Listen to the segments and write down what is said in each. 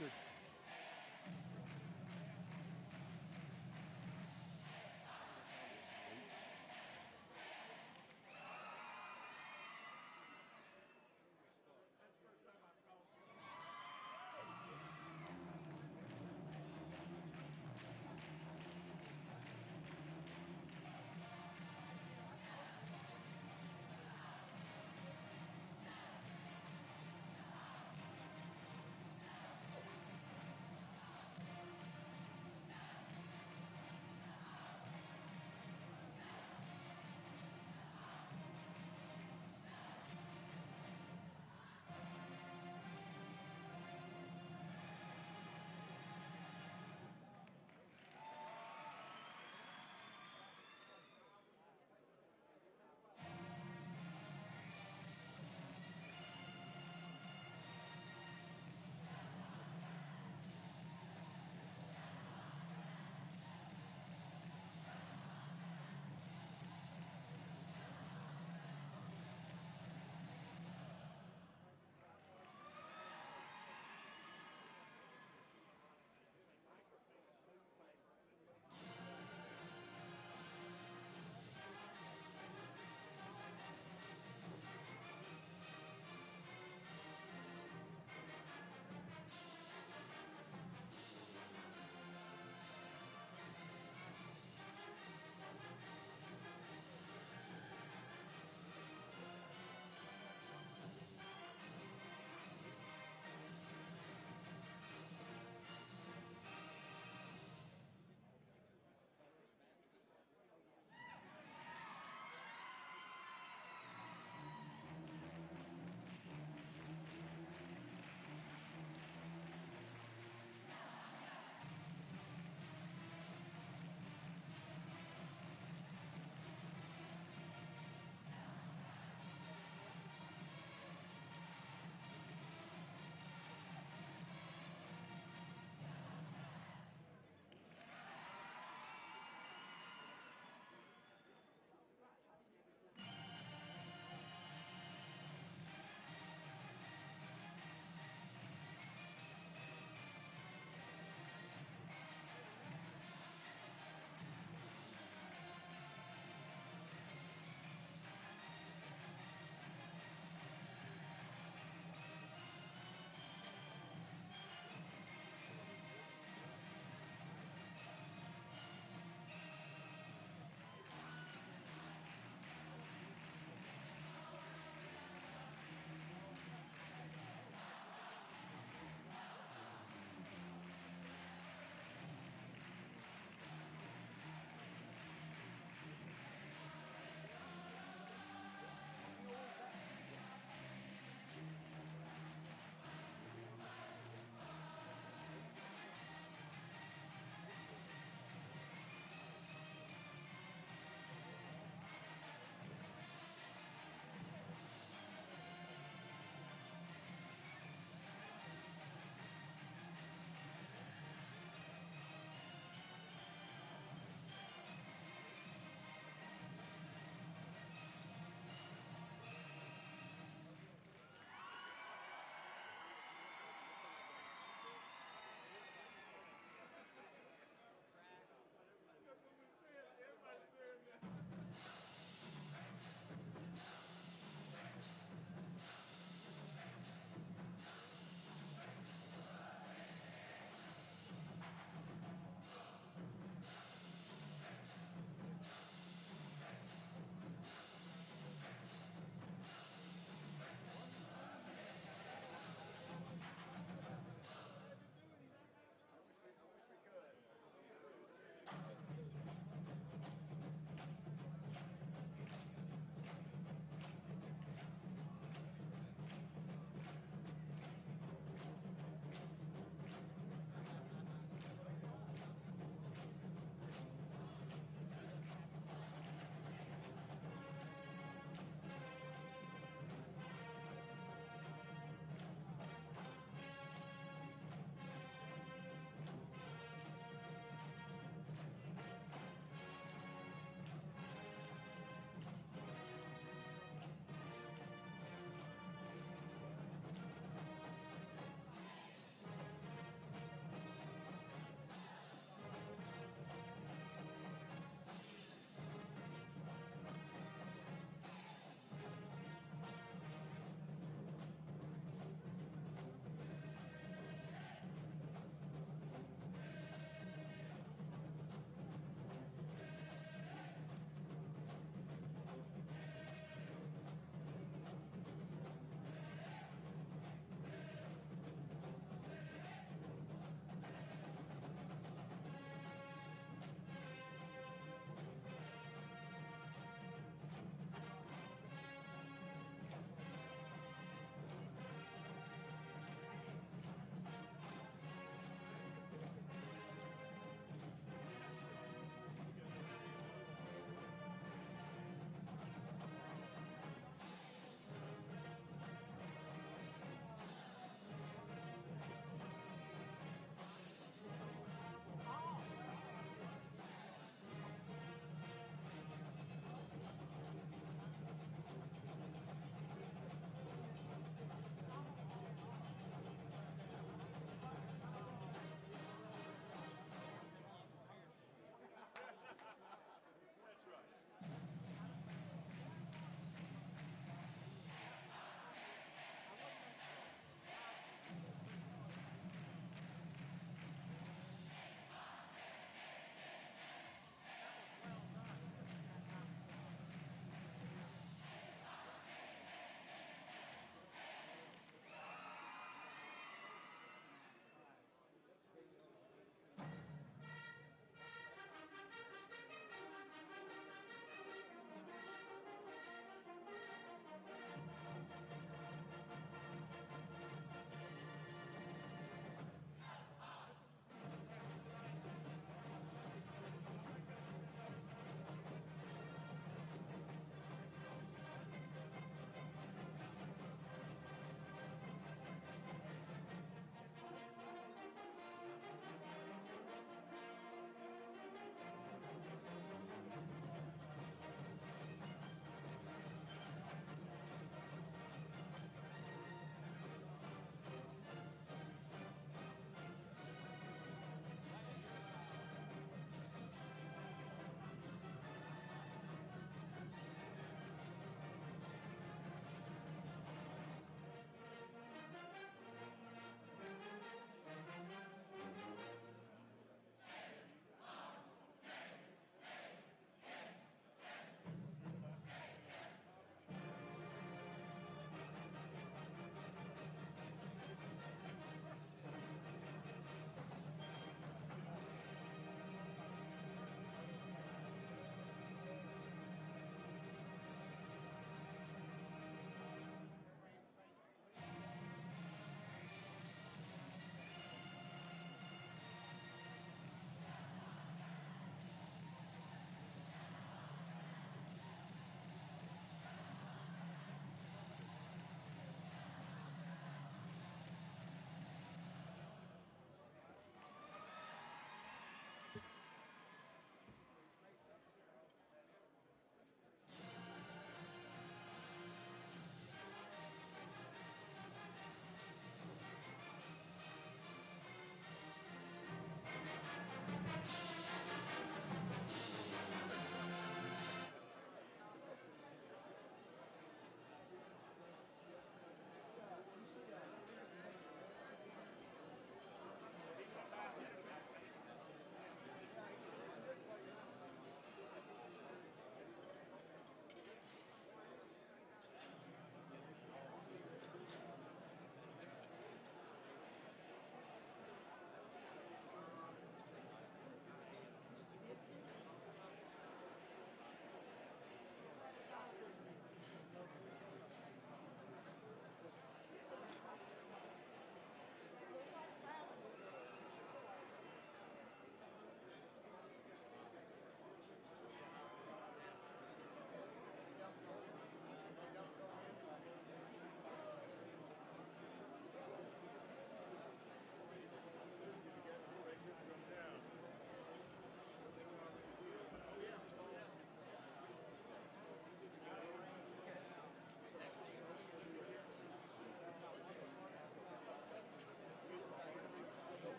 Richard.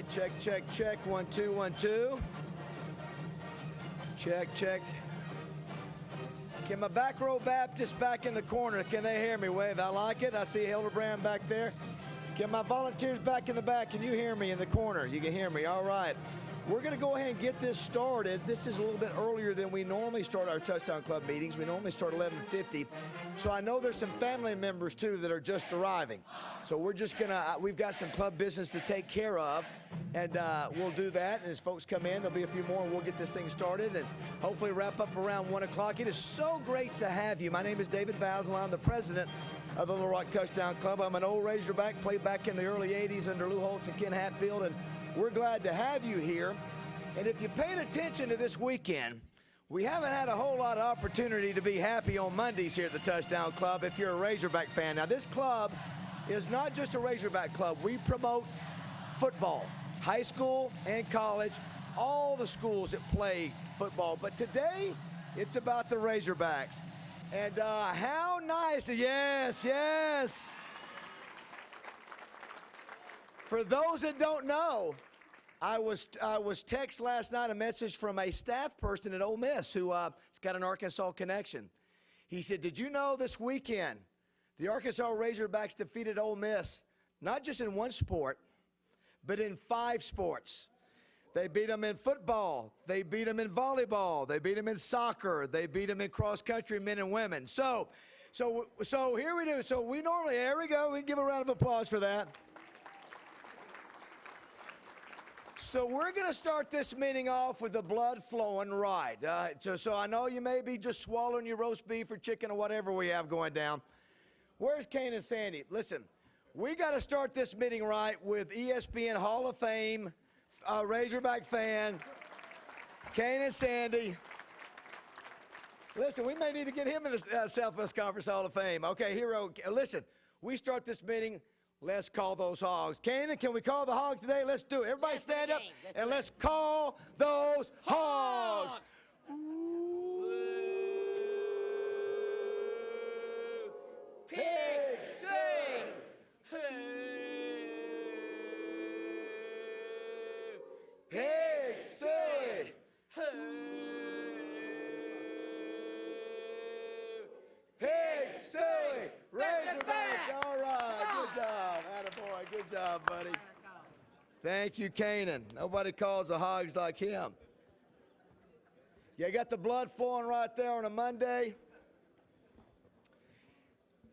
check, check, check. 1, 2, 1, 2. Check, check. Can my back row Baptists back in the corner, can they hear me? Wave. I like it. I see Hildebrand back there. Can my volunteers back in the back, can you hear me in the corner? You can hear me. All right. We're going to go ahead and get this started. This is a little bit earlier than we normally start our Touchdown Club meetings. We normally start 11:50. So I know there's some family members, too, that are just arriving. So we're just going to, we've got some club business to take care of, and we'll do that. And as folks come in, there'll be a few more, and we'll get this thing started and hopefully wrap up around 1 o'clock. It is so great to have you. My name is David Basil. I'm the president of the Little Rock Touchdown Club. I'm an old Razorback, played back in the early 80s under Lou Holtz and Ken Hatfield, and we're glad to have you here. And if you paid attention to this weekend, we haven't had a whole lot of opportunity to be happy on Mondays here at the Touchdown Club if you're a Razorback fan. Now, this club is not just a Razorback club. We promote football, high school and college, all the schools that play football. But today, it's about the Razorbacks. And how nice, yes, yes. For those that don't know, I was text last night a message from a staff person at Ole Miss who has got an Arkansas connection. He said, did you know this weekend the Arkansas Razorbacks defeated Ole Miss, not just in one sport, but in 5 sports. They beat them in football. They beat them in volleyball. They beat them in soccer. They beat them in cross country, men and women. So here we do. So we normally, there we go. We can give a round of applause for that. So we're going to start this meeting off with the blood flowing right. So I know you may be just swallowing your roast beef or chicken or whatever we have going down. Where's Kane and Sandy? Listen, we got to start this meeting right with ESPN Hall of Fame Razorback fan, Kane and Sandy. Listen, we may need to get him in the Southwest Conference Hall of Fame. Okay, hero. Listen, we start this meeting. Let's call those hogs. Kanan, can we call the hogs today? Let's do it. Everybody stand up and let's call those hogs. Pigs sing. Pigs sing. Pigs sing. Razorbacks. All right. Good job. Attaboy. Good job, buddy. Thank you, Kanan. Nobody calls the hogs like him. You got the blood flowing right there on a Monday.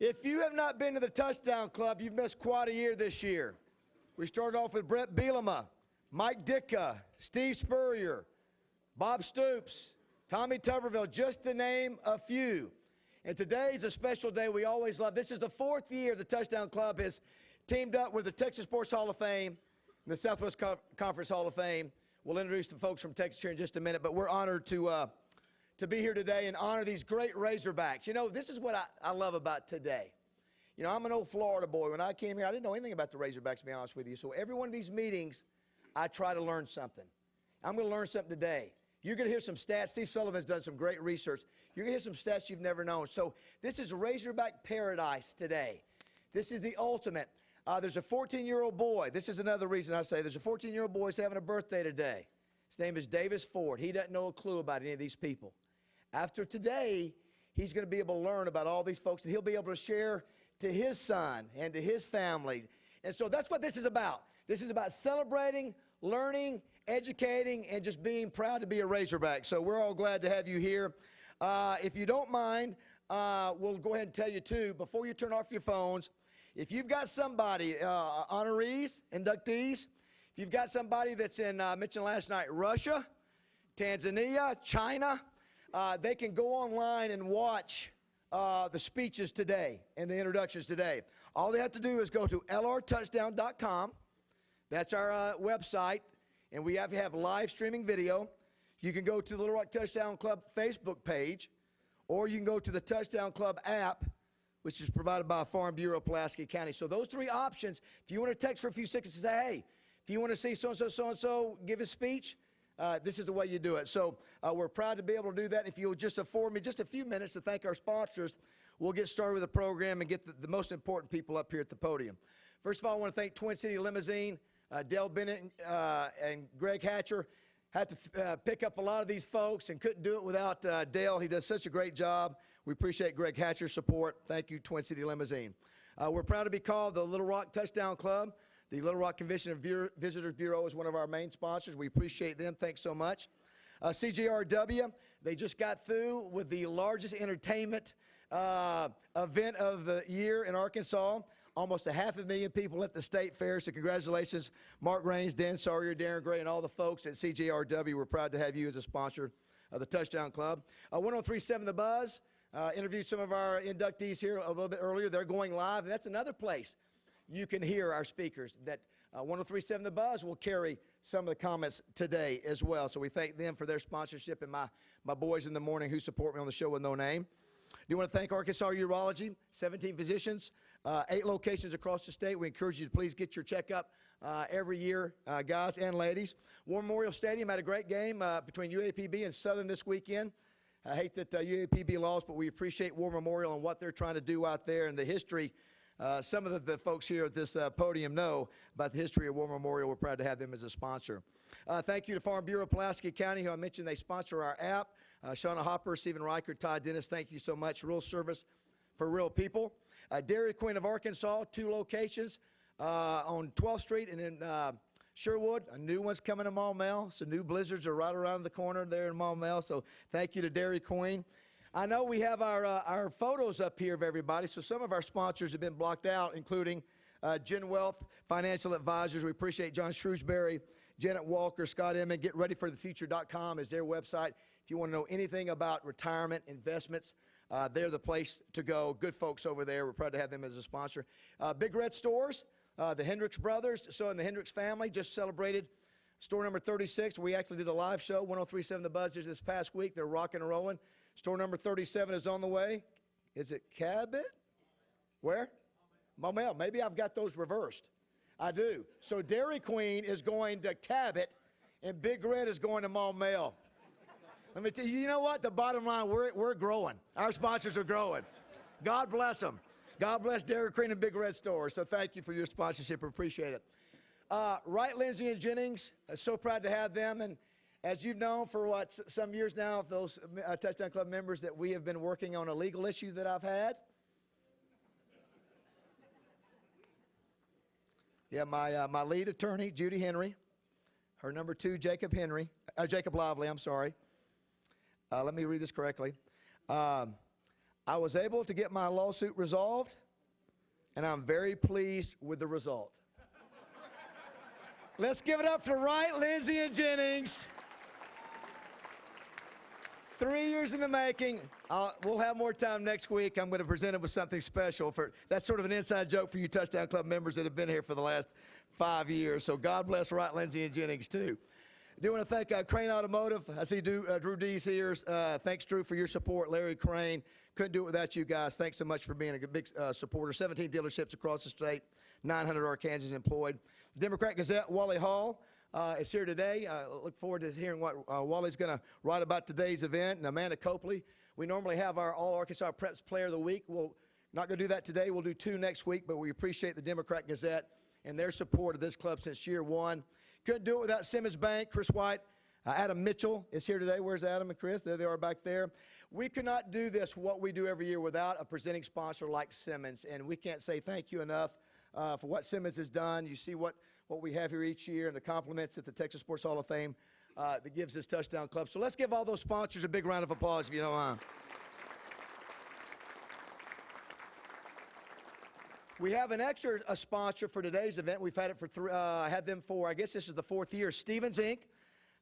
If you have not been to the Touchdown Club, you've missed quite a year this year. We started off with Brett Bielema, Mike Ditka, Steve Spurrier, Bob Stoops, Tommy Tuberville, just to name a few. And today is a special day we always love. This is the 4th year the Touchdown Club has teamed up with the Texas Sports Hall of Fame and the Southwest Conference Hall of Fame. We'll introduce the folks from Texas here in just a minute, but we're honored to be here today and honor these great Razorbacks. You know, this is what I love about today. You know, I'm an old Florida boy. When I came here, I didn't know anything about the Razorbacks, to be honest with you. So every one of these meetings, I try to learn something. I'm going to learn something today. You're going to hear some stats. Steve Sullivan's done some great research. You're going to hear some stats you've never known. So this is Razorback paradise today. This is the ultimate. There's a 14-year-old boy. This is another reason I say there's a 14-year-old boy who's having a birthday today. His name is Davis Ford. He doesn't know a clue about any of these people. After today, he's going to be able to learn about all these folks, and he'll be able to share to his son and to his family. And so that's what this is about. This is about celebrating, learning, educating, and just being proud to be a Razorback. So we're all glad to have you here. If you don't mind, we'll go ahead and tell you, too, before you turn off your phones, if you've got somebody, honorees, inductees, if you've got somebody that's in, mentioned last night, Russia, Tanzania, China, they can go online and watch the speeches today and the introductions today. All they have to do is go to lrtouchdown.com. That's our website, and we have live streaming video. You can go to the Little Rock Touchdown Club Facebook page, or you can go to the Touchdown Club app, which is provided by Farm Bureau, Pulaski County. So those 3 options, if you want to text for a few seconds and say, hey, if you want to see so-and-so, so-and-so give a speech, this is the way you do it. So we're proud to be able to do that. If you'll just afford me just a few minutes to thank our sponsors, we'll get started with the program and get the most important people up here at the podium. First of all, I want to thank Twin City Limousine, Dale Bennett and Greg Hatcher had to pick up a lot of these folks and couldn't do it without Dale. He does such a great job. We appreciate Greg Hatcher's support. Thank you, Twin City Limousine. We're proud to be called the Little Rock Touchdown Club. The Little Rock Convention and Visitors Bureau is one of our main sponsors. We appreciate them. Thanks so much. CJRW, they just got through with the largest entertainment event of the year in Arkansas. Almost 500,000 people at the state fair, so congratulations, Mark Raines, Dan Sawyer, Darren Gray, and all the folks at CJRW. We're proud to have you as a sponsor of the Touchdown Club. 103.7 The Buzz interviewed some of our inductees here a little bit earlier. They're going live, and that's another place you can hear our speakers. That 103.7 The Buzz will carry some of the comments today as well. So we thank them for their sponsorship and my boys in the morning who support me on the show with no name. Do want to thank Arkansas Urology, 17 physicians, 8 locations across the state. We encourage you to please get your checkup every year, guys and ladies. War Memorial Stadium had a great game between UAPB and Southern this weekend. I hate that UAPB lost, but we appreciate War Memorial and what they're trying to do out there and the history. Some of the folks here at this podium know about the history of War Memorial. We're proud to have them as a sponsor. Thank you to Farm Bureau, Pulaski County, who I mentioned they sponsor our app. Shauna Hopper, Stephen Reichert, Todd Dennis, thank you so much. Real service for real people. Dairy Queen of Arkansas, 2 locations on 12th Street and in Sherwood. A new one's coming to Maumelle. So new blizzards are right around the corner there in Maumelle. So thank you to Dairy Queen. I know we have our photos up here of everybody, so some of our sponsors have been blocked out, including Gen Wealth Financial Advisors. We appreciate John Shrewsbury, Janet Walker, Scott Emmett. GetReadyForTheFuture.com is their website. If you want to know anything about retirement investments, they're the place to go. Good folks over there. We're proud to have them as a sponsor. Big Red Stores, the Hendricks brothers, so in the Hendricks family, just celebrated store number 36. We actually did a live show, 103.7 The Buzz, this past week. They're rocking and rolling. Store number 37 is on the way. Is it Cabot? Where? Maumelle. Maybe I've got those reversed. I do. So Dairy Queen is going to Cabot, and Big Red is going to Maumelle. Let me tell you, you know what? The bottom line, we're growing. Our sponsors are growing. God bless them. God bless Dairy Queen and Big Red Stores. So thank you for your sponsorship. We appreciate it. Wright, Lindsay, and Jennings, so proud to have them. And as you've known for some years now, those Touchdown Club members, that we have been working on a legal issue that I've had. Yeah, my lead attorney, Judy Henry. Her number 2, Jacob Lively, I'm sorry. Let me read this correctly. I was able to get my lawsuit resolved, and I'm very pleased with the result. Let's give it up for Wright, Lindsay, and Jennings. 3 years in the making. We'll have more time next week. I'm going to present it with something special. That's sort of an inside joke for you Touchdown Club members that have been here for the last 5 years. So God bless Wright, Lindsay, and Jennings, too. I do want to thank Crane Automotive. I see Drew D's here. Thanks, Drew, for your support. Larry Crane. Couldn't do it without you guys. Thanks so much for being a big supporter. 17 dealerships across the state, 900 Arkansans employed. The Democrat Gazette, Wally Hall, is here today. Look forward to hearing what Wally's going to write about today's event. And Amanda Copley. We normally have our All-Arkansas Preps Player of the Week. We're not going to do that today. We'll do 2 next week, but we appreciate the Democrat Gazette and their support of this club since year 1. Couldn't do it without Simmons Bank, Chris White. Adam Mitchell is here today. Where's Adam and Chris? There they are back there. We could not do this, what we do every year, without a presenting sponsor like Simmons, and we can't say thank you enough for what Simmons has done. You see what we have here each year and the compliments at the Texas Sports Hall of Fame that gives this Touchdown Club. So let's give all those sponsors a big round of applause if you don't mind. We have an extra sponsor for today's event. We've had it for had them for, I guess this is the 4th year, Stevens Inc.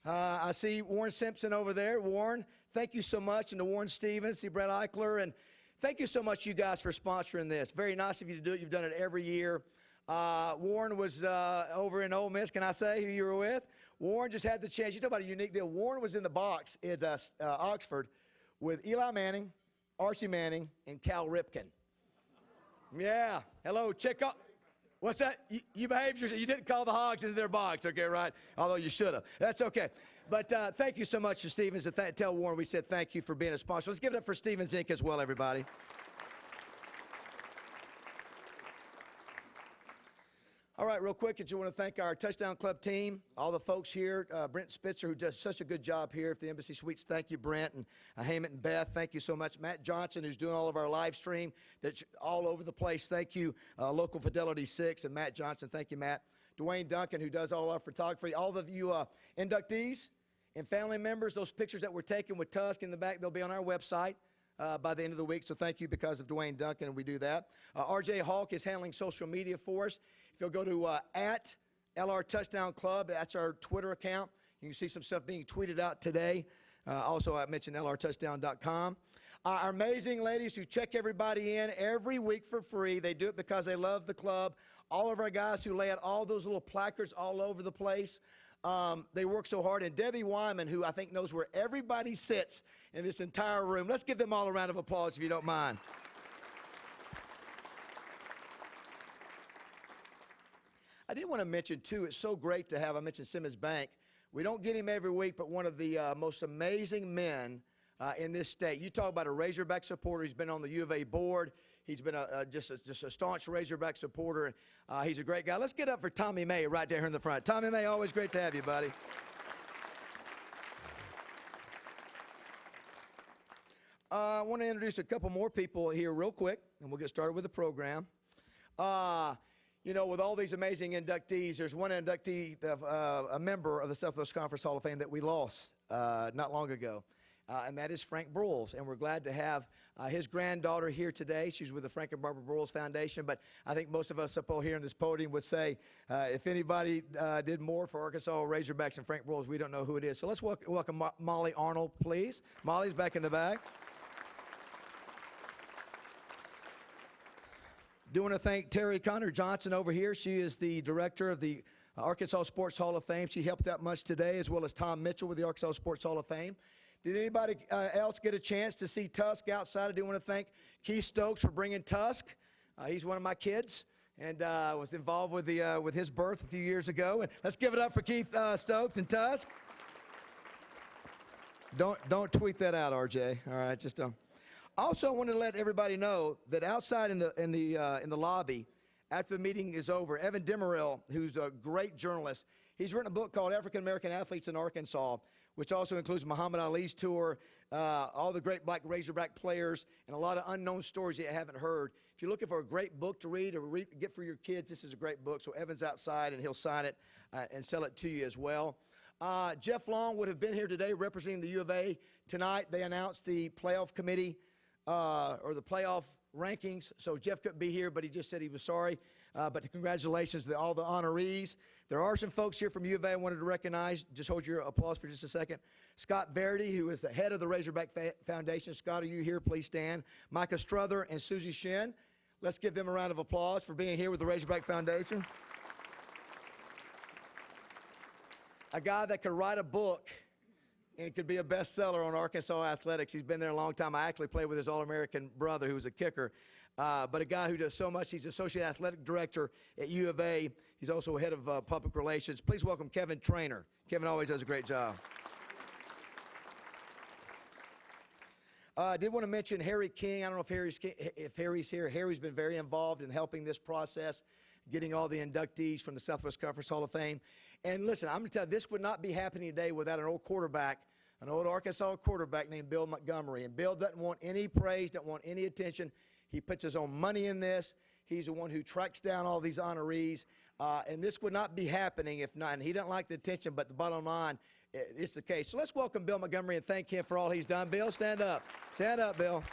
I see Warren Simpson over there. Warren, thank you so much. And to Warren Stevens, see Brett Eichler. And thank you so much, you guys, for sponsoring this. Very nice of you to do it. You've done it every year. Warren was over in Ole Miss. Can I say who you were with? Warren just had the chance. You talk about a unique deal. Warren was in the box at Oxford with Eli Manning, Archie Manning, and Cal Ripken. Yeah. Hello, check up. What's that? You behaved yourself. You didn't call the Hogs into their box, okay, right? Although you should have. That's okay. But thank you so much to Stevens. Tell Warren we said thank you for being a sponsor. Let's give it up for Stevens Inc. as well, everybody. All right, real quick, I just want to thank our Touchdown Club team, all the folks here, Brent Spitzer, who does such a good job here at the Embassy Suites. Thank you, Brent, and Hamit and Beth. Thank you so much. Matt Johnson, who's doing all of our live stream, that's all over the place. Thank you, Local Fidelity 6, and Matt Johnson. Thank you, Matt. Dwayne Duncan, who does all our photography. All of you inductees and family members, those pictures that were taken with Tusk in the back, they'll be on our website by the end of the week. So thank you because of Dwayne Duncan, and we do that. RJ Hawk is handling social media for us. If you'll go to at LR Touchdown Club, that's our Twitter account. You can see some stuff being tweeted out today. Also, I mentioned lrtouchdown.com. Our amazing ladies who check everybody in every week for free. They do it because they love the club. All of our guys who lay out all those little placards all over the place. They work so hard. And Debbie Wyman, who I think knows where everybody sits in this entire room. Let's give them all a round of applause if you don't mind. I did want to mention, too, it's so great to have, I mentioned Simmons Bank. We don't get him every week, but one of the most amazing men in this state. You talk about a Razorback supporter. He's been on the U of A board. He's been just a staunch Razorback supporter. He's a great guy. Let's get up for Tommy May right there in the front. Tommy May, always great to have you, buddy. I want to introduce a couple more people here real quick, and we'll get started with the program. You know, with all these amazing inductees, there's one inductee, a member of the Southwest Conference Hall of Fame that we lost not long ago, and that is Frank Broyles. And we're glad to have his granddaughter here today. She's with the Frank and Barbara Broyles Foundation, but I think most of us up here in this podium would say if anybody did more for Arkansas Razorbacks than Frank Broyles, we don't know who it is. So let's welcome Molly Arnold, please. Molly's back in the back. Do want to thank Terry Connor Johnson over here. She is the director of the Arkansas Sports Hall of Fame. She helped out much today, as well as Tom Mitchell with the Arkansas Sports Hall of Fame. Did anybody else get a chance to see Tusk outside? I do want to thank Keith Stokes for bringing Tusk. He's one of my kids and was involved with his birth a few years ago. And let's give it up for Keith Stokes and Tusk. Don't tweet that out, RJ. All right, just don't. Also, I want to let everybody know that outside in the lobby, after the meeting is over, Evan Demeril, who's a great journalist, he's written a book called African American Athletes in Arkansas, which also includes Muhammad Ali's tour, all the great black Razorback players, and a lot of unknown stories that you haven't heard. If you're looking for a great book to read or get for your kids, this is a great book. So Evan's outside, and he'll sign it and sell it to you as well. Jeff Long would have been here today representing the U of A. Tonight, they announced the playoff committee or the playoff rankings. So Jeff couldn't be here, but he just said he was sorry. But congratulations to all the honorees. There are some folks here from U of A I wanted to recognize. Just hold your applause for just a second. Scott Verdi, who is the head of the Razorback Foundation. Scott, are you here? Please stand. Micah Struther and Susie Shin. Let's give them a round of applause for being here with the Razorback Foundation. A guy that could write a book and it could be a bestseller on Arkansas athletics. He's been there a long time. I actually played with his All-American brother who was a kicker. But a guy who does so much. He's Associate Athletic Director at U of A. He's also head of public relations. Please welcome Kevin Trainer. Kevin always does a great job. I did want to mention Harry King. I don't know if Harry's here. Harry's been very involved in helping this process, getting all the inductees from the Southwest Conference Hall of Fame. And listen, I'm going to tell you, this would not be happening today without an old quarterback, an old Arkansas quarterback named Bill Montgomery. And Bill doesn't want any praise, doesn't want any attention. He puts his own money in this. He's the one who tracks down all these honorees. And this would not be happening if not. And he doesn't like the attention, but the bottom line, it's the case. So let's welcome Bill Montgomery and thank him for all he's done. Bill, stand up. Stand up, Bill.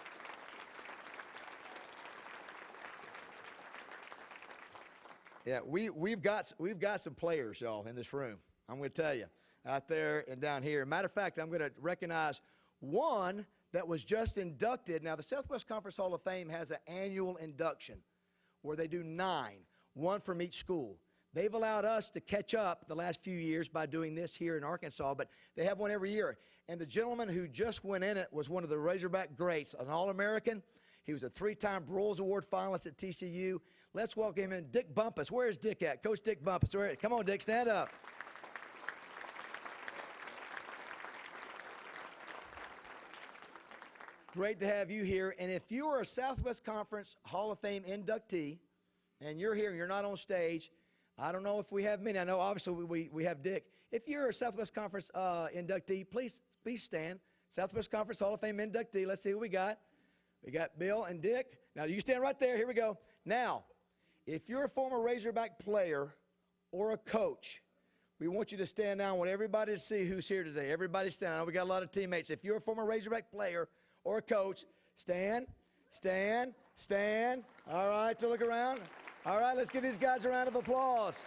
Yeah, we've got some players, y'all, in this room. I'm going to tell you, out there and down here. Matter of fact, I'm going to recognize one that was just inducted. Now, the Southwest Conference Hall of Fame has an annual induction where they do 9, one from each school. They've allowed us to catch up the last few years by doing this here in Arkansas, but they have one every year. And the gentleman who just went in it was one of the Razorback greats, an All-American. He was a 3-time Broyles Award finalist at TCU. Let's welcome him in, Dick Bumpus. Where is Dick at? Coach Dick Bumpus. Where? Come on, Dick, stand up. Great to have you here. And if you are a Southwest Conference Hall of Fame inductee, and you're here and you're not on stage, I don't know if we have many. I know obviously we have Dick. If you're a Southwest Conference inductee, please stand. Southwest Conference Hall of Fame inductee. Let's see who we got. We got Bill and Dick. Now, you stand right there. Here we go. Now, if you're a former Razorback player or a coach, we want you to stand now. I want everybody to see who's here today. Everybody stand. I know we got a lot of teammates. If you're a former Razorback player or a coach, stand, stand, stand. All right, to look around. All right, let's give these guys a round of applause.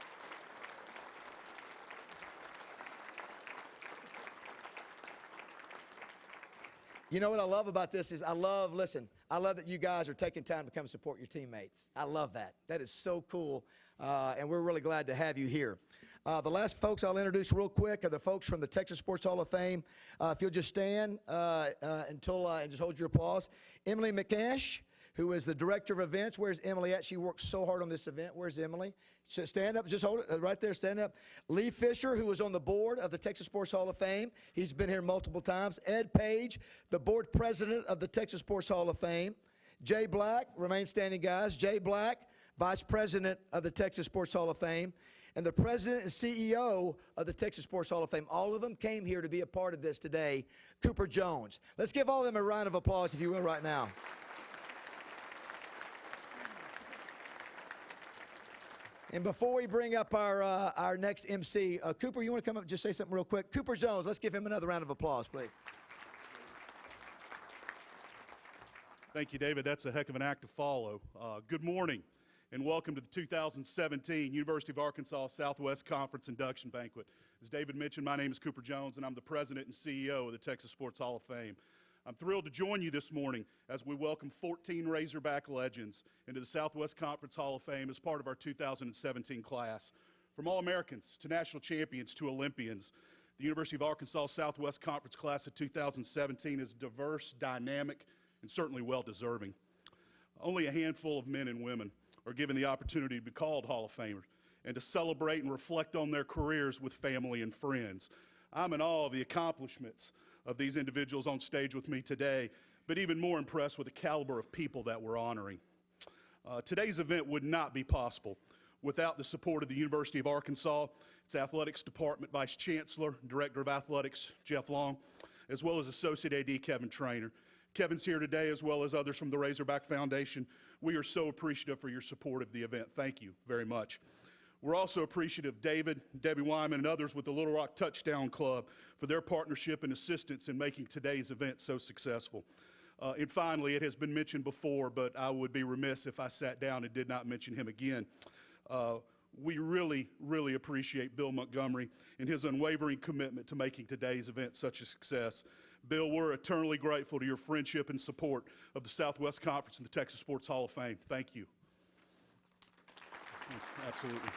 You know what I love about this is I love that you guys are taking time to come support your teammates. I love that. That is so cool, and we're really glad to have you here. The last folks I'll introduce real quick are the folks from the Texas Sports Hall of Fame. If you'll just stand and just hold your applause. Emily McAsh, who is the Director of Events. Where's Emily at? She worked so hard on this event. Where's Emily? So stand up. Just hold it right there. Stand up. Lee Fisher, who was on the board of the Texas Sports Hall of Fame. He's been here multiple times. Ed Page, the board president of the Texas Sports Hall of Fame. Jay Black, remain standing, guys. Jay Black, vice president of the Texas Sports Hall of Fame. And the president and CEO of the Texas Sports Hall of Fame. All of them came here to be a part of this today. Cooper Jones. Let's give all of them a round of applause, if you will, right now. And before we bring up our next MC, Cooper, you want to come up and just say something real quick? Cooper Jones, let's give him another round of applause, please. Thank you, David. That's a heck of an act to follow. Good morning, and welcome to the 2017 University of Arkansas Southwest Conference Induction Banquet. As David mentioned, my name is Cooper Jones, and I'm the president and CEO of the Texas Sports Hall of Fame. I'm thrilled to join you this morning as we welcome 14 Razorback legends into the Southwest Conference Hall of Fame as part of our 2017 class. From All-Americans to national champions to Olympians, the University of Arkansas Southwest Conference class of 2017 is diverse, dynamic, and certainly well-deserving. Only a handful of men and women are given the opportunity to be called Hall of Famers and to celebrate and reflect on their careers with family and friends. I'm in awe of the accomplishments of these individuals on stage with me today, but even more impressed with the caliber of people that we're honoring. Today's event would not be possible without the support of the University of Arkansas, its athletics department, vice chancellor, director of athletics, Jeff Long, as well as associate AD Kevin Trainer. Kevin's here today, as well as others from the Razorback Foundation. We are so appreciative for your support of the event. Thank you very much. We're also appreciative of David, Debbie Wyman, and others with the Little Rock Touchdown Club for their partnership and assistance in making today's event so successful. And finally, it has been mentioned before, but I would be remiss if I sat down and did not mention him again. We really, really appreciate Bill Montgomery and his unwavering commitment to making today's event such a success. Bill, we're eternally grateful to your friendship and support of the Southwest Conference and the Texas Sports Hall of Fame. Thank you. Absolutely.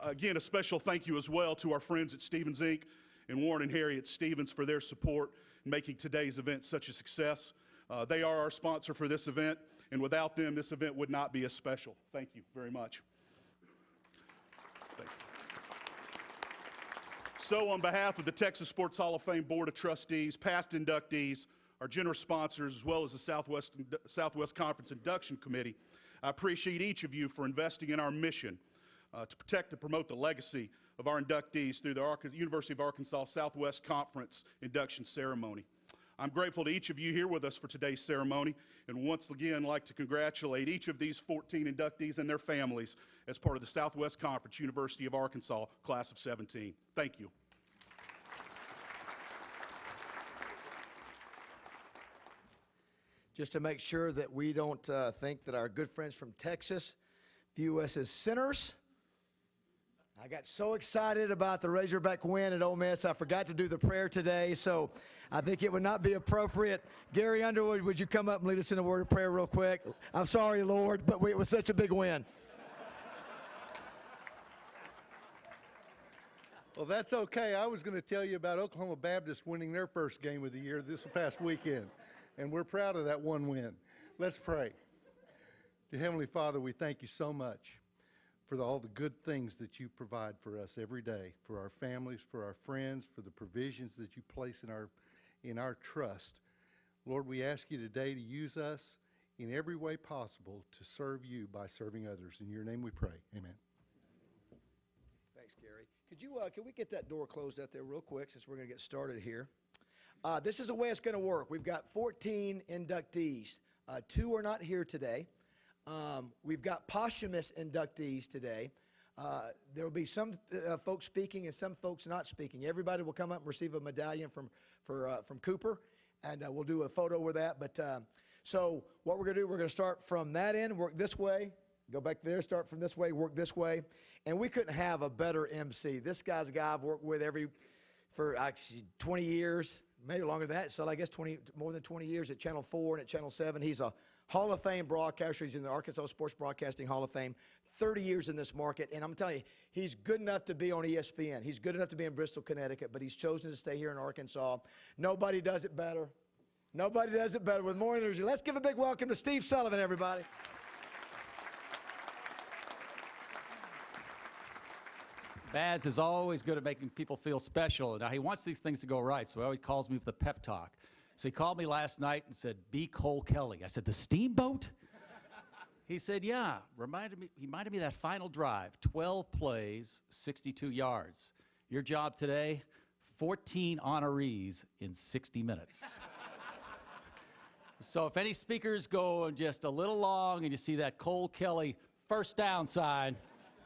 Again, a special thank you as well to our friends at Stevens Inc. and Warren and Harriet Stevens for their support in making today's event such a success. They are our sponsor for this event, and without them, this event would not be as special. Thank you very much. Thank you. So on behalf of the Texas Sports Hall of Fame Board of Trustees, past inductees, our generous sponsors, as well as the Southwest Conference Induction Committee, I appreciate each of you for investing in our mission to protect and promote the legacy of our inductees through the University of Arkansas Southwest Conference induction ceremony. I'm grateful to each of you here with us for today's ceremony, and once again like to congratulate each of these 14 inductees and their families as part of the Southwest Conference University of Arkansas Class of 17. Thank you. Just to make sure that we don't think that our good friends from Texas view us as sinners, I got so excited about the Razorback win at Ole Miss, I forgot to do the prayer today, so I think it would not be appropriate. Gary Underwood, would you come up and lead us in a word of prayer real quick? I'm sorry, Lord, but it was such a big win. Well, that's okay. I was going to tell you about Oklahoma Baptist winning their first game of the year this past weekend, and we're proud of that one win. Let's pray. Dear Heavenly Father, we thank you so much for all the good things that you provide for us every day, for our families, for our friends, for the provisions that you place in our trust. Lord, we ask you today to use us in every way possible to serve you by serving others. In your name we pray. Amen. Thanks, Gary. Can we get that door closed out there real quick since we're going to get started here? This is the way it's going to work. We've got 14 inductees. 2 are not here today. We've got posthumous inductees today. There will be some folks speaking and some folks not speaking. Everybody will come up and receive a medallion from Cooper, and we'll do a photo with that. But so what we're going to do, we're going to start from that end, work this way, go back there, start from this way, work this way. And we couldn't have a better MC. This guy's a guy I've worked with for actually 20 years, maybe longer than that. So I guess more than 20 years at Channel 4 and at Channel 7. He's a Hall of Fame broadcaster. He's in the Arkansas Sports Broadcasting Hall of Fame. 30 years in this market. And I'm telling you, he's good enough to be on ESPN. He's good enough to be in Bristol, Connecticut, but he's chosen to stay here in Arkansas. Nobody does it better. Nobody does it better with more energy. Let's give a big welcome to Steve Sullivan, everybody. Baz is always good at making people feel special. Now, he wants these things to go right, so he always calls me with a pep talk. So he called me last night and said, "Be Cole Kelly." I said, "The steamboat?" He said, "Yeah." He reminded me of that final drive, 12 plays, 62 yards. Your job today, 14 honorees in 60 minutes. So if any speakers go just a little long and you see that Cole Kelly first down sign,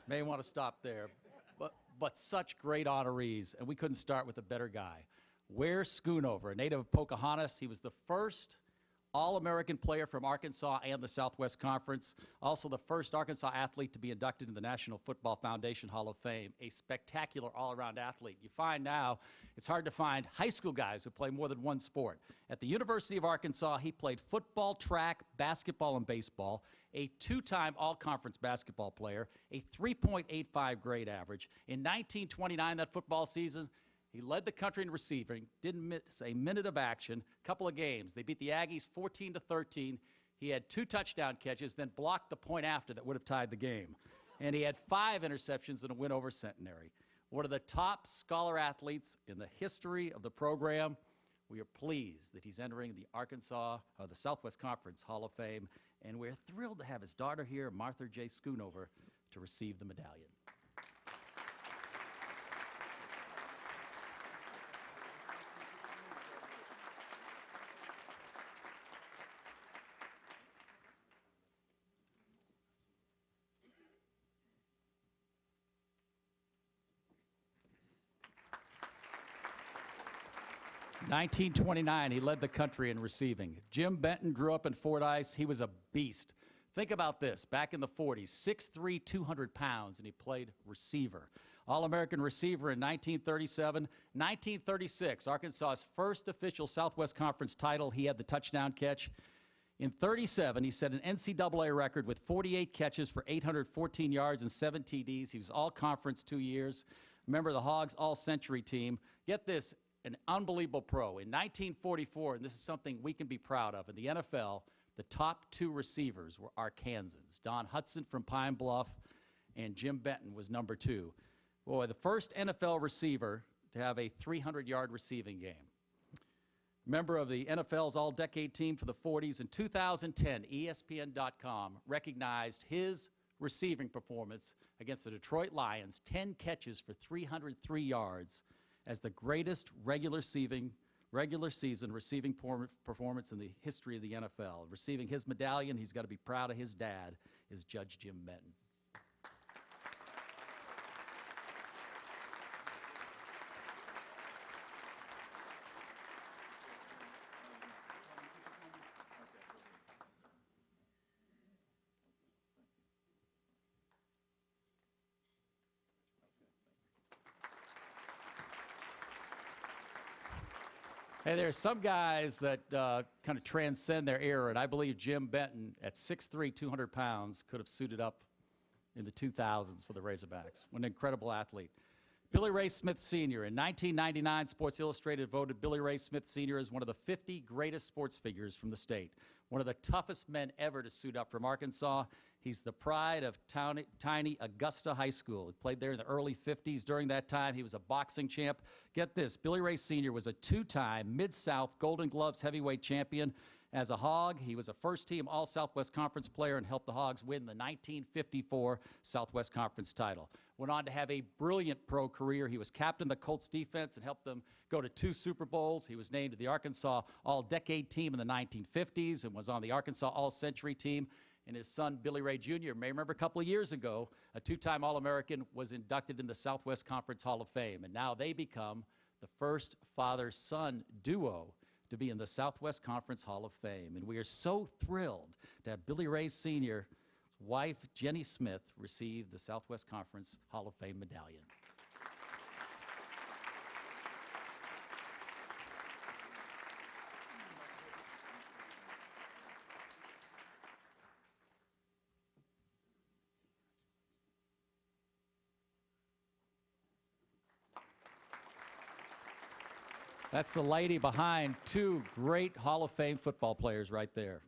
may want to stop there. But such great honorees, and we couldn't start with a better guy. Ware Schoonover, a native of Pocahontas. He was the first All-American player from Arkansas and the Southwest Conference, also the first Arkansas athlete to be inducted in the National Football Foundation Hall of Fame, a spectacular all-around athlete. You find now it's hard to find high school guys who play more than one sport. At the University of Arkansas, he played football, track, basketball, and baseball, a 2-time all-conference basketball player, a 3.85 grade average. In 1929, that football season, he led the country in receiving, didn't miss a minute of action, couple of games. They beat the Aggies 14-13. He had 2 touchdown catches, then blocked the point after that would have tied the game. And he had 5 interceptions in a win over Centenary. One of the top scholar athletes in the history of the program. We are pleased that he's entering the Southwest Conference Hall of Fame, and we're thrilled to have his daughter here, Martha J. Schoonover, to receive the medallion. In 1929, he led the country in receiving. Jim Benton grew up in Fordyce. He was a beast. Think about this. Back in the 40s, 6'3", 200 pounds, and he played receiver. All-American receiver in 1937. 1936, Arkansas's first official Southwest Conference title. He had the touchdown catch. In 37, he set an NCAA record with 48 catches for 814 yards and 7 TDs. He was all-conference 2 years. Member of the Hogs All-Century team. Get this. An unbelievable pro. In 1944, and this is something we can be proud of, in the NFL, the top 2 receivers were Arkansans. Don Hudson from Pine Bluff and Jim Benton was number 2. Boy, the first NFL receiver to have a 300-yard receiving game. Member of the NFL's all-decade team for the 40s. In 2010, ESPN.com recognized his receiving performance against the Detroit Lions, 10 catches for 303 yards, as the greatest regular season receiving performance in the history of the NFL. Receiving his medallion, he's got to be proud of his dad, is Judge Jim Benton. Hey, there are some guys that kind of transcend their era, and I believe Jim Benton, at 6'3", 200 pounds, could have suited up in the 2000s for the Razorbacks. What an incredible athlete. Billy Ray Smith Sr. In 1999, Sports Illustrated voted Billy Ray Smith Sr. as one of the 50 greatest sports figures from the state. One of the toughest men ever to suit up from Arkansas. He's the pride of tiny Augusta High School. He played there in the early 50s. During that time, he was a boxing champ. Get this, Billy Ray Sr. was a 2-time Mid-South Golden Gloves heavyweight champion As a Hog, he was a first-team All-Southwest Conference player and helped the Hogs win the 1954 Southwest Conference title. Went on to have a brilliant pro career. He was captain of the Colts defense and helped them go to 2 Super Bowls. He was named to the Arkansas All-Decade team in the 1950s and was on the Arkansas All-Century team. And his son, Billy Ray Jr., may remember a couple of years ago, a 2-time All-American, was inducted in the Southwest Conference Hall of Fame. And now they become the first father-son duo to be in the Southwest Conference Hall of Fame. And we are so thrilled to have Billy Ray Sr.'s wife, Jenny Smith, receive the Southwest Conference Hall of Fame medallion. That's the lady behind 2 great Hall of Fame football players right there.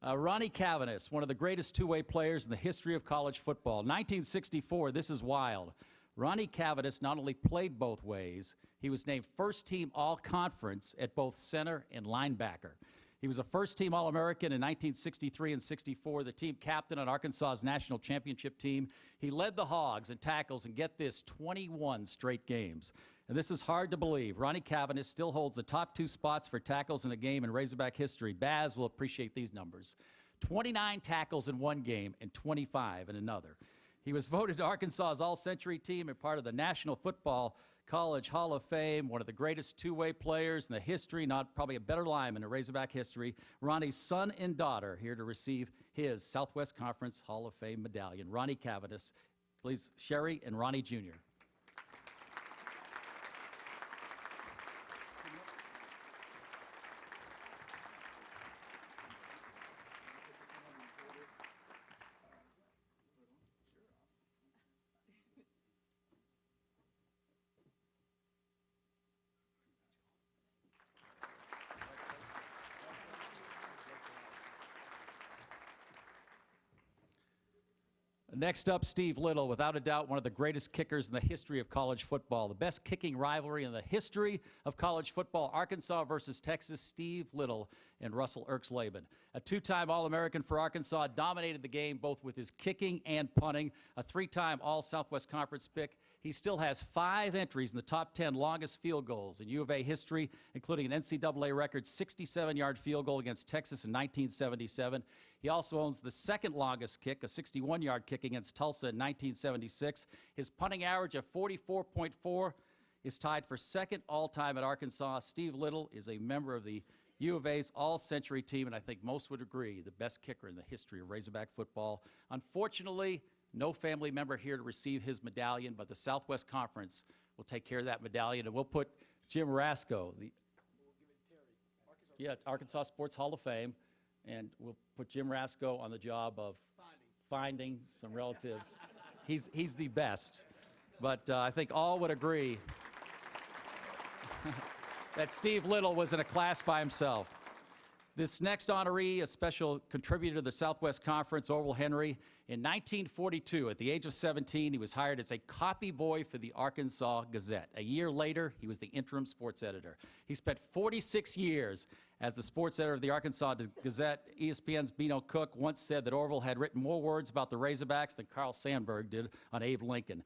Ronnie Caveness, one of the greatest two-way players in the history of college football. 1964, this is wild. Ronnie Caveness not only played both ways, he was named first-team All-Conference at both center and linebacker. He was a first-team All-American in 1963 and 64, the team captain on Arkansas's national championship team. He led the Hogs in tackles, and get this, 21 straight games. And this is hard to believe. Ronnie Caveness still holds the top 2 spots for tackles in a game in Razorback history. Baz will appreciate these numbers. 29 tackles in one game and 25 in another. He was voted to Arkansas's All-Century team and part of the National Football College Hall of Fame, one of the greatest two-way players in the history, not probably a better lineman in Razorback history. Ronnie's son and daughter here to receive his Southwest Conference Hall of Fame medallion. Ronnie Caveness, please, Shirey and Ronnie Jr. Next up, Steve Little, without a doubt one of the greatest kickers in the history of college football. The best kicking rivalry in the history of college football, Arkansas versus Texas, Steve Little and Russell Erks-Laban. A 2-time All-American for Arkansas, dominated the game both with his kicking and punting, a 3-time All-Southwest Conference pick. He still has 5 entries in the top 10 longest field goals in U of A history, including an NCAA record 67-yard field goal against Texas in 1977. He also owns the second longest kick, a 61-yard kick against Tulsa in 1976. His punting average of 44.4 is tied for second all-time at Arkansas. Steve Little is a member of the U of A's all-century team, and I think most would agree, the best kicker in the history of Razorback football. Unfortunately, no family member here to receive his medallion, but the Southwest Conference will take care of that medallion, and we'll put Jim Rasco, the Arkansas Sports Hall of Fame, and we'll put Jim Rasco on the job of finding some relatives. He's the best, but I think all would agree that Steve Little was in a class by himself. This next honoree, a special contributor to the Southwest Conference, Orville Henry. In 1942, at the age of 17, he was hired as a copy boy for the Arkansas Gazette. A year later, he was the interim sports editor. He spent 46 years as the sports editor of the Arkansas Gazette. ESPN's Beano Cook once said that Orville had written more words about the Razorbacks than Carl Sandburg did on Abe Lincoln.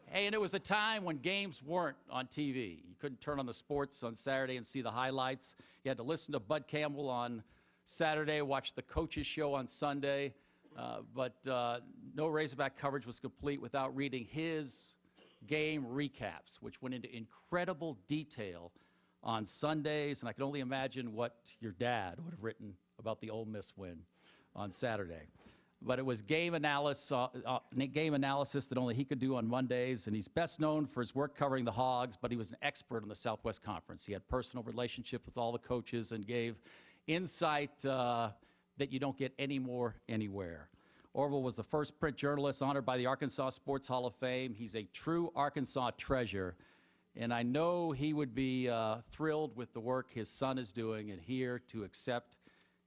Hey, and it was a time when games weren't on TV. You couldn't turn on the sports on Saturday and see the highlights. You had to listen to Bud Campbell on Saturday, watch the coaches show on Sunday. But no Razorback coverage was complete without reading his game recaps, which went into incredible detail on Sundays. And I can only imagine what your dad would have written about the Ole Miss win on Saturday. But it was game analysis that only he could do on Mondays, and he's best known for his work covering the Hogs, but he was an expert on the Southwest Conference. He had personal relationships with all the coaches and gave insight that you don't get anywhere. Orville was the first print journalist honored by the Arkansas Sports Hall of Fame. He's a true Arkansas treasure, and I know he would be thrilled with the work his son is doing, and here to accept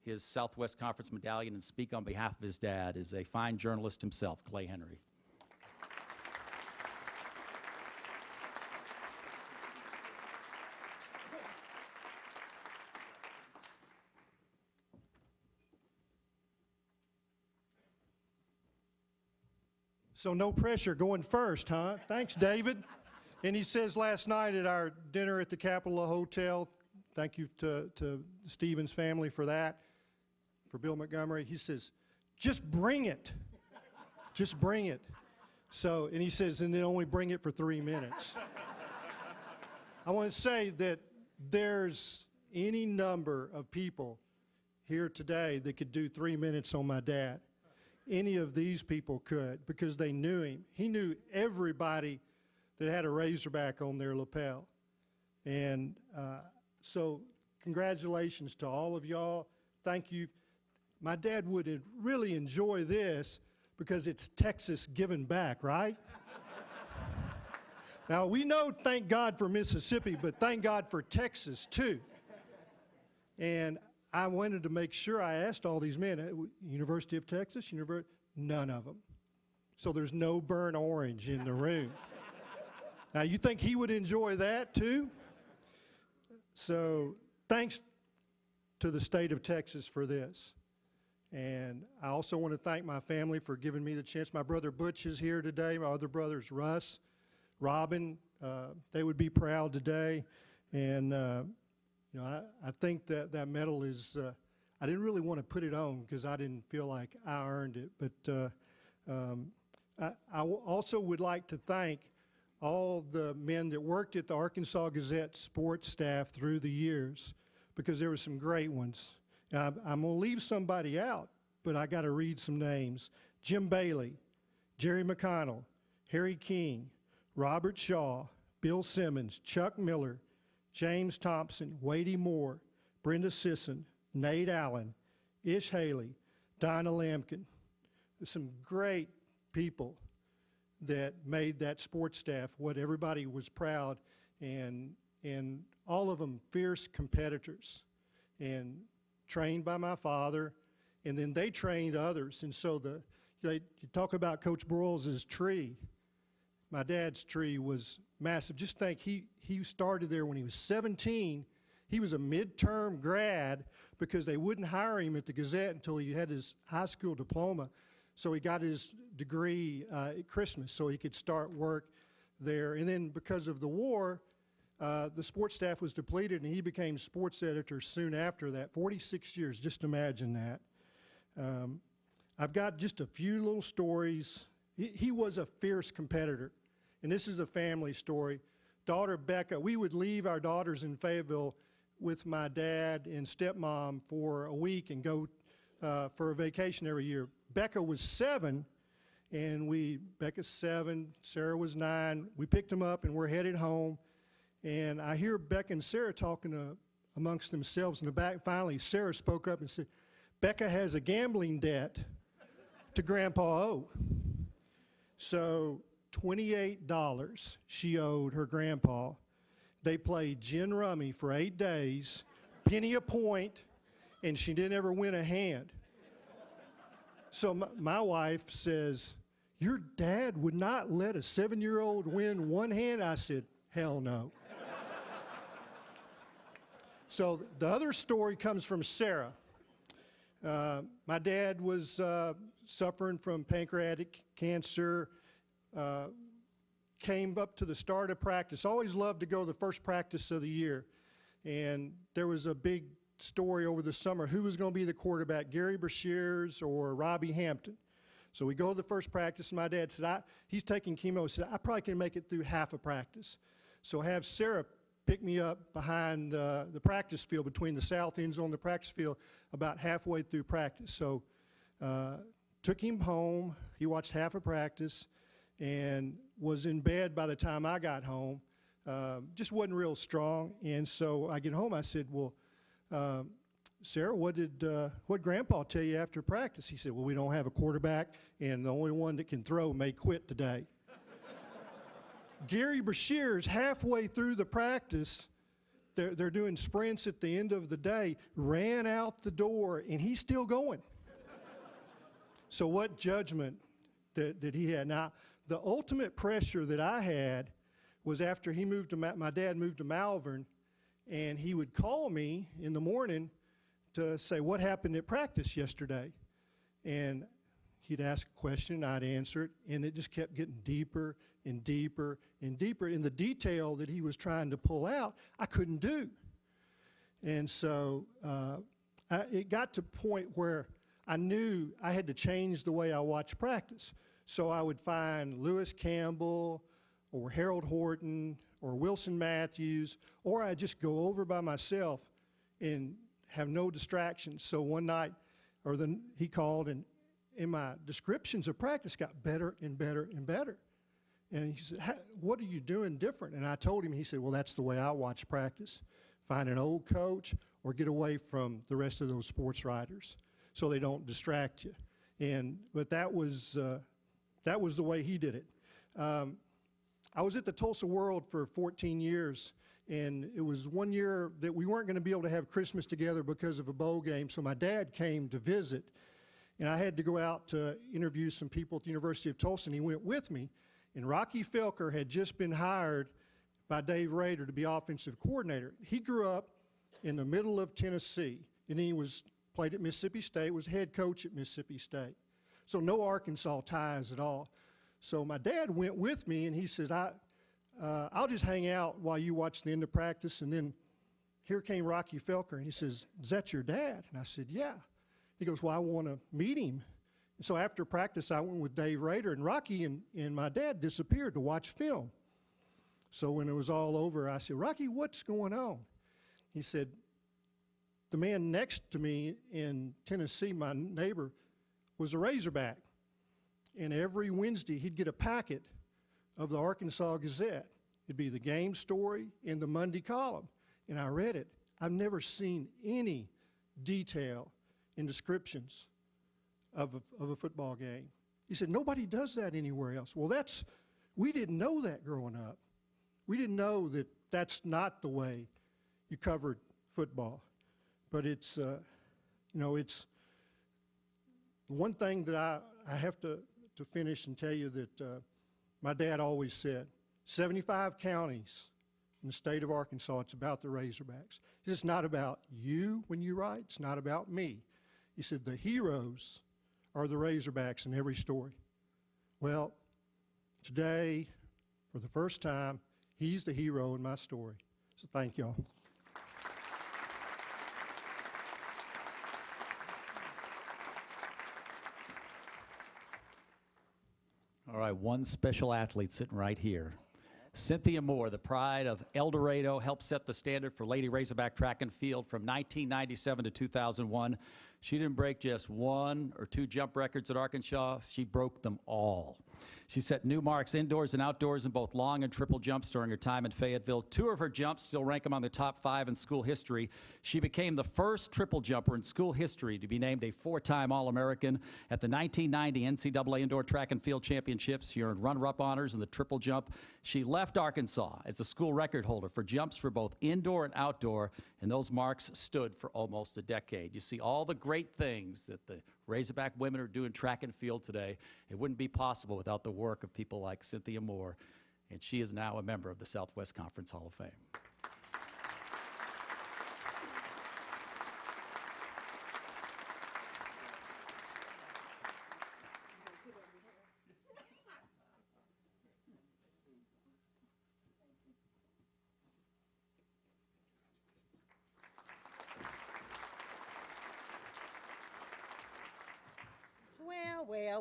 his Southwest Conference medallion and speak on behalf of his dad is a fine journalist himself, Clay Henry. So no pressure going first, huh? Thanks, David. And he says last night at our dinner at the Capitol Hotel, thank you to Stephen's family for that, for Bill Montgomery, he says, just bring it. Just bring it. So, and he says, and then only bring it for 3 minutes. I want to say that there's any number of people here today that could do 3 minutes on my dad. Any of these people could, because they knew him. He knew everybody that had a Razorback on their lapel. And so congratulations to all of y'all. Thank you. My dad would really enjoy this because it's Texas giving back, right? Now, we know thank God for Mississippi, but thank God for Texas, too. And I wanted to make sure I asked all these men, University of Texas, none of them. So there's no burnt orange in the room. Now, you think he would enjoy that, too? So thanks to the state of Texas for this. And I also want to thank my family for giving me the chance. My brother Butch is here today. My other brothers, Russ, Robin, they would be proud today. And, I think that medal is, I didn't really want to put it on because I didn't feel like I earned it. But I also would like to thank all the men that worked at the Arkansas Gazette sports staff through the years, because there were some great ones. I'm going to leave somebody out, but I got to read some names. Jim Bailey, Jerry McConnell, Harry King, Robert Shaw, Bill Simmons, Chuck Miller, James Thompson, Wadey Moore, Brenda Sisson, Nate Allen, Ish Haley, Dinah Lampkin. There's some great people that made that sports staff what everybody was proud, and all of them fierce competitors and trained by my father, and then they trained others. And so you talk about Coach Broyles' tree. My dad's tree was massive. Just think, he started there when he was 17. He was a midterm grad because they wouldn't hire him at the Gazette until he had his high school diploma. So he got his degree at Christmas so he could start work there. And then because of the war, the sports staff was depleted, and he became sports editor soon after that. 46 years, just imagine that. I've got just a few little stories. He was a fierce competitor, and this is a family story. Daughter Becca, we would leave our daughters in Fayetteville with my dad and stepmom for a week and go for a vacation every year. Becca was 7, and Becca's 7, Sarah was 9. We picked them up, and we're headed home. And I hear Becca and Sarah talking amongst themselves in the back. Finally, Sarah spoke up and said, Becca has a gambling debt to Grandpa O. So $28 she owed her grandpa. They played gin rummy for 8 days, penny a point, and she didn't ever win a hand. So my wife says, your dad would not let a 7-year-old win one hand? I said, hell no. So the other story comes from Sarah. My dad was suffering from pancreatic cancer, came up to the start of practice. Always loved to go to the first practice of the year. And there was a big story over the summer, who was going to be the quarterback, Gary Brashears or Robbie Hampton. So we go to the first practice, and my dad said, he's taking chemo. He said, I probably can make it through half a practice. So have Sarah pick me up behind the practice field, between the south end zone and the practice field, about halfway through practice. So took him home. He watched half a practice and was in bed by the time I got home. Just wasn't real strong. And so I get home, I said, well, Sarah, what Grandpa tell you after practice? He said, well, we don't have a quarterback, and the only one that can throw may quit today. Gary Brashears, halfway through the practice, they're doing sprints at the end of the day, ran out the door, and he's still going. So what judgment that he had? Now, the ultimate pressure that I had was after my dad moved to Malvern, and he would call me in the morning to say, what happened at practice yesterday? And he'd ask a question, I'd answer it, and it just kept getting deeper and deeper and deeper. In the detail that he was trying to pull out, I couldn't do. And so it got to a point where I knew I had to change the way I watched practice. So I would find Lewis Campbell or Harold Horton or Wilson Matthews, or I'd just go over by myself and have no distractions. So one night, he called, and my descriptions of practice got better and better and better. And he said, what are you doing different? And I told him, he said, well, that's the way I watch practice. Find an old coach or get away from the rest of those sports writers so they don't distract you. But that was the way he did it. I was at the Tulsa World for 14 years, and it was one year that we weren't going to be able to have Christmas together because of a bowl game, so my dad came to visit, and I had to go out to interview some people at the University of Tulsa, and he went with me, and Rocky Felker had just been hired by Dave Rader to be offensive coordinator. He grew up in the middle of Tennessee, and he played at Mississippi State, was head coach at Mississippi State. So no Arkansas ties at all. So my dad went with me, and he said, I'll just hang out while you watch the end of practice. And then here came Rocky Felker, and he says, is that your dad? And I said, yeah. He goes, well, I want to meet him. And so after practice, I went with Dave Rader, and Rocky and my dad disappeared to watch film. So when it was all over, I said, Rocky, what's going on? He said, the man next to me in Tennessee, my neighbor, was a Razorback. And every Wednesday, he'd get a packet of the Arkansas Gazette. It'd be the game story in the Monday column. And I read it. I've never seen any detail in descriptions of a football game. He said, nobody does that anywhere else. Well, we didn't know that growing up. We didn't know that that's not the way you covered football. But it's one thing that I have to finish and tell you that my dad always said, 75 counties in the state of Arkansas, it's about the Razorbacks. It's not about you when you write. It's not about me. He said, the heroes are the Razorbacks in every story. Well, today, for the first time, he's the hero in my story. So thank y'all. All right, one special athlete sitting right here. Cynthia Moore, the pride of El Dorado, helped set the standard for Lady Razorback track and field from 1997 to 2001. She didn't break just one or two jump records at Arkansas. She broke them all. She set new marks indoors and outdoors in both long and triple jumps during her time in Fayetteville. Two of her jumps still rank among the top 5 in school history. She became the first triple jumper in school history to be named a 4-time All-American. At the 1990 NCAA Indoor Track and Field Championships, she earned runner-up honors in the triple jump. She left Arkansas as the school record holder for jumps for both indoor and outdoor, and those marks stood for almost a decade. You see all the great things that the Razorback women are doing track and field today. It wouldn't be possible without the work of people like Cynthia Moore, and she is now a member of the Southwest Conference Hall of Fame.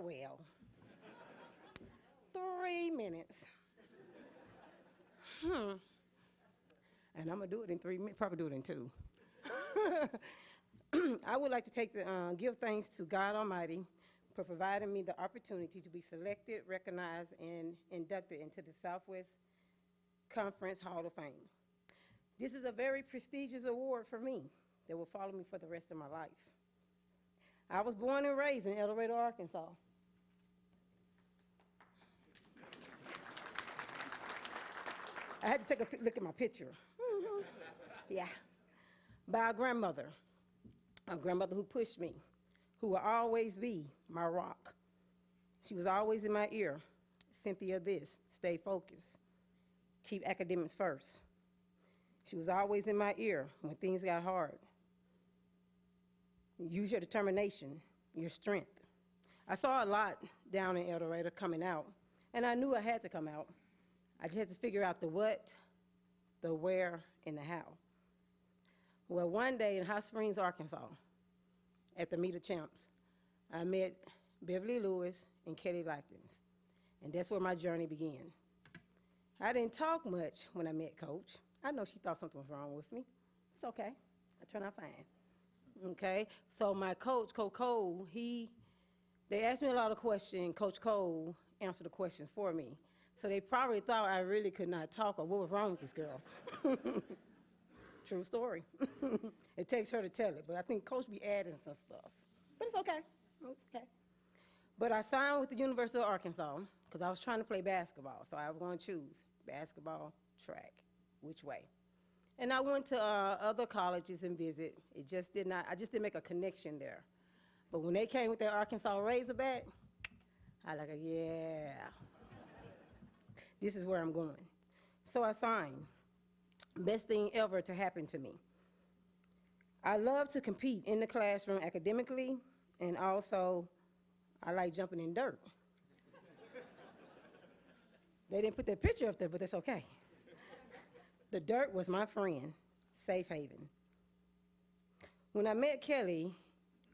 Well. 3 minutes. And I'm going to do it in 3 minutes, probably do it in 2. I would like to give thanks to God Almighty for providing me the opportunity to be selected, recognized, and inducted into the Southwest Conference Hall of Fame. This is a very prestigious award for me that will follow me for the rest of my life. I was born and raised in El Dorado, Arkansas. I had to take a look at my picture. Yeah. By a grandmother who pushed me, who will always be my rock. She was always in my ear. Cynthia, stay focused. Keep academics first. She was always in my ear when things got hard. Use your determination, your strength. I saw a lot down in El Dorado coming out, and I knew I had to come out. I just had to figure out the what, the where, and the how. Well, one day in Hot Springs, Arkansas, at the Meet of Champs, I met Beverly Lewis and Kelly Likens, and that's where my journey began. I didn't talk much when I met Coach. I know she thought something was wrong with me. It's okay. I turned out fine. Okay? So my coach, Coach Cole, they asked me a lot of questions. Coach Cole answered the questions for me. So they probably thought I really could not talk or what was wrong with this girl. True story. It takes her to tell it, but I think Coach be adding some stuff. But it's okay. It's okay. But I signed with the University of Arkansas because I was trying to play basketball, so I was going to choose basketball, track, which way. And I went to other colleges and visit. I just didn't make a connection there. But when they came with their Arkansas Razorback, I like, yeah, this is where I'm going. So I signed. Best thing ever to happen to me. I love to compete in the classroom academically, and also I like jumping in dirt. They didn't put that picture up there, but that's okay. The dirt was my friend, safe haven. When I met Kelly,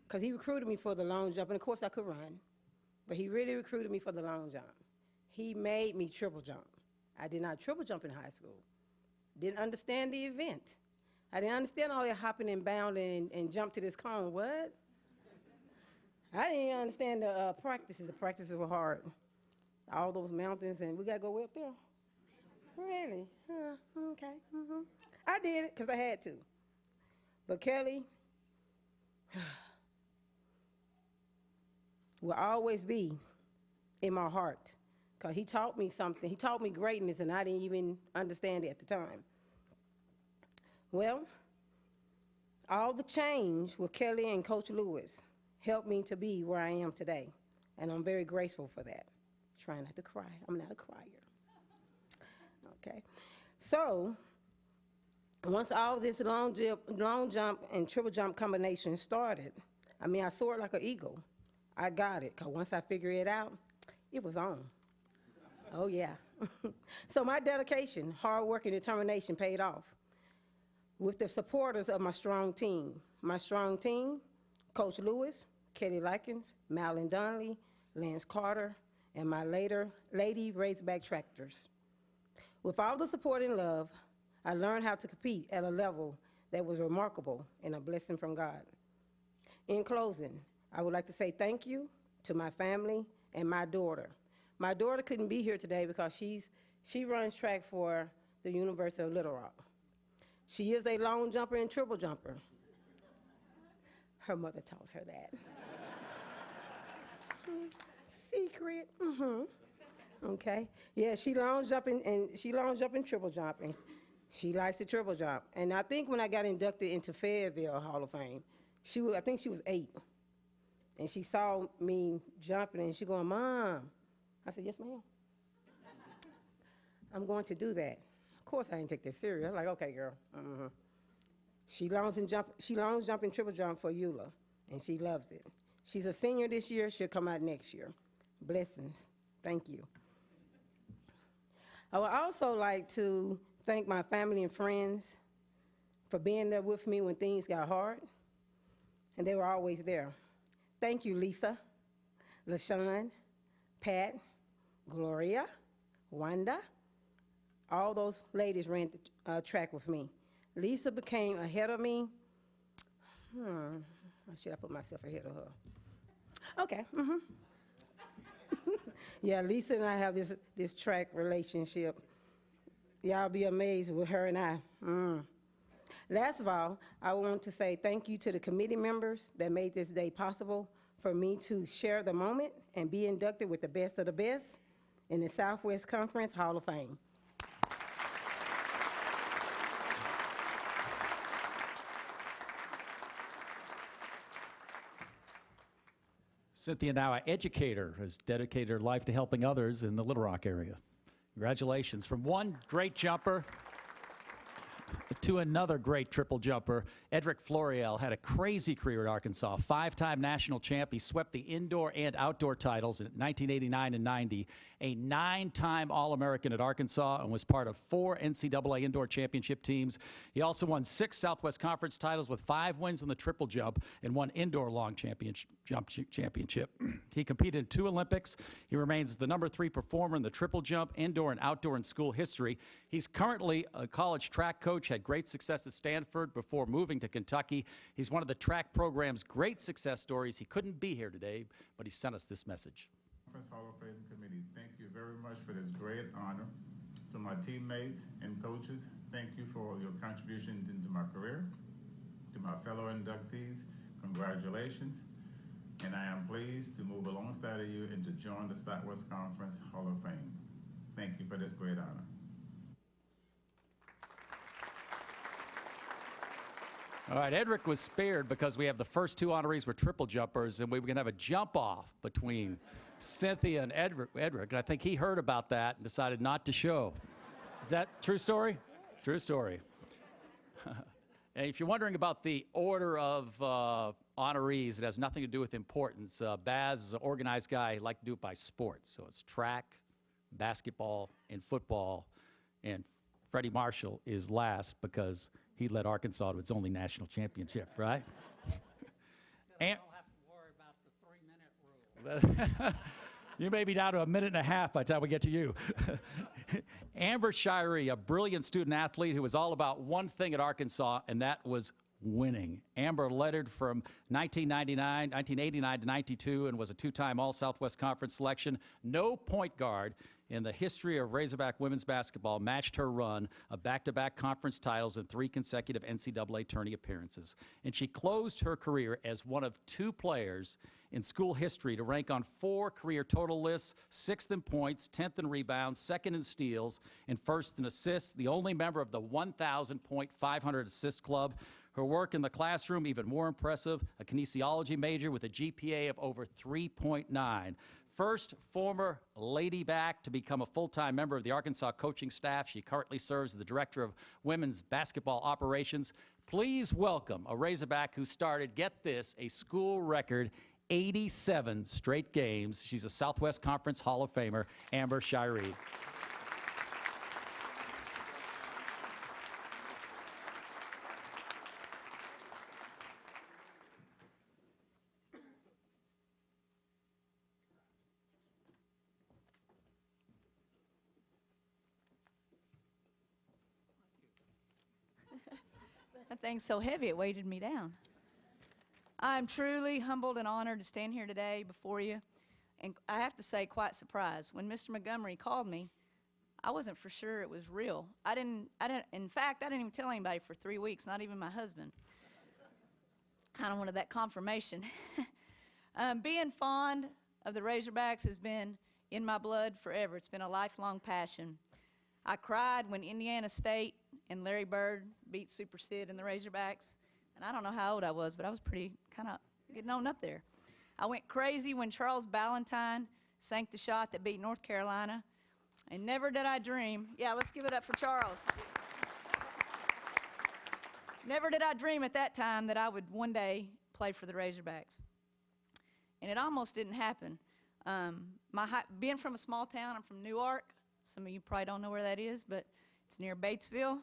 because he recruited me for the long jump, and of course I could run, but he really recruited me for the long jump. He made me triple jump. I did not triple jump in high school. Didn't understand the event. I didn't understand all that hopping and bounding and jump to this cone. What? I didn't even understand the practices. The practices were hard. All those mountains, and we got to go way up there. Really? Okay. I did it because I had to. But Kelly will always be in my heart because he taught me something. He taught me greatness, and I didn't even understand it at the time. Well, all the change with Kelly and Coach Lewis helped me to be where I am today, and I'm very grateful for that. Trying not to cry. I'm not a crier. Okay. So once all this long jump and triple jump combination started, I soared like an eagle. I got it, because once I figured it out, it was on. Oh, yeah. So my dedication, hard work, and determination paid off with the supporters of my strong team. My strong team, Coach Lewis, Kelly Likens, Malin Donnelly, Lance Carter, and my Lady Razorback Tractors. With all the support and love, I learned how to compete at a level that was remarkable and a blessing from God. In closing, I would like to say thank you to my family and my daughter. My daughter couldn't be here today because she runs track for the University of Little Rock. She is a long jumper and triple jumper. Her mother taught her that. Secret. Okay. Yeah, she long jumping triple jump, and she likes to triple jump. And I think when I got inducted into Fayetteville Hall of Fame, I think she was 8, and she saw me jumping, and she going, "Mom," I said, "Yes, ma'am. I'm going to do that." Of course, I didn't take that serious. I'm like, "Okay, girl." She longs jump and triple jump for Eula, and she loves it. She's a senior this year. She'll come out next year. Blessings. Thank you. I would also like to thank my family and friends for being there with me when things got hard, and they were always there. Thank you, Lisa, LaShawn, Pat, Gloria, Wanda. All those ladies ran the track with me. Lisa became ahead of me. Should I put myself ahead of her? Okay. Yeah, Lisa and I have this track relationship. Y'all be amazed with her and I. Last of all, I want to say thank you to the committee members that made this day possible for me to share the moment and be inducted with the best of the best in the Southwest Conference Hall of Fame. Cynthia, now an educator, has dedicated her life to helping others in the Little Rock area. Congratulations. From one great jumper to another great triple jumper. Edrick Floreal had a crazy career at Arkansas. 5-time national champ. He swept the indoor and outdoor titles in 1989 and 90. A 9-time All-American at Arkansas and was part of 4 NCAA indoor championship teams. He also won 6 Southwest Conference titles with 5 wins in the triple jump and 1 indoor long championship. He competed in 2 Olympics. He remains the number 3 performer in the triple jump, indoor and outdoor in school history. He's currently a college track coach, had great success at Stanford before moving to Kentucky. He's one of the track program's great success stories. He couldn't be here today, but he sent us this message. Conference Hall of Fame Committee, thank you very much for this great honor. To my teammates and coaches, thank you for your contributions into my career. To my fellow inductees, congratulations. And I am pleased to move alongside of you and to join the Southwest Conference Hall of Fame. Thank you for this great honor. All right, Edrick was spared because we have the first 2 honorees were triple jumpers, and we were going to have a jump-off between Cynthia and Edrick, and I think he heard about that and decided not to show. Is that true story? True story. And if you're wondering about the order of honorees, it has nothing to do with importance. Baz is an organized guy. He liked to do it by sports. So it's track, basketball, and football. And Freddie Marshall is last because he led Arkansas to its only national championship, right? And don't have to worry about the 3-minute rule. you may be down to a minute and a half by the time we get to you. Amber Shirey, a brilliant student athlete who was all about one thing at Arkansas, and that was winning. Amber led from 1989 to 92 and was a 2-time All-Southwest Conference selection. No point guard in the history of Razorback women's basketball matched her run of back-to-back conference titles and 3 consecutive NCAA tourney appearances. And she closed her career as one of 2 players in school history to rank on 4 career total lists, 6th in points, 10th in rebounds, 2nd in steals, and 1st in assists, the only member of the 1,000.500 assist club. Her work in the classroom, even more impressive, a kinesiology major with a GPA of over 3.9. First former Lady Back to become a full-time member of the Arkansas coaching staff. She currently serves as the director of women's basketball operations. Please welcome a Razorback who started, get this, a school record 87 straight games. She's a Southwest Conference Hall of Famer, Amber Shirey. That thing's so heavy it weighted me down. I'm truly humbled and honored to stand here today before you, and I have to say quite surprised. When Mr. Montgomery called me, I wasn't for sure it was real. In fact, I didn't even tell anybody for 3 weeks, not even my husband. Kind of wanted that confirmation. Being fond of the Razorbacks has been in my blood forever. It's been a lifelong passion. I cried when Indiana State and Larry Bird beat Super Sid and the Razorbacks. And I don't know how old I was, but I was pretty kind of getting on up there. I went crazy when Charles Ballantyne sank the shot that beat North Carolina. And never did I dream, yeah, let's give it up for Charles. Never did I dream at that time that I would one day play for the Razorbacks. And it almost didn't happen. Being from a small town, I'm from Newark. Some of you probably don't know where that is, but it's near Batesville.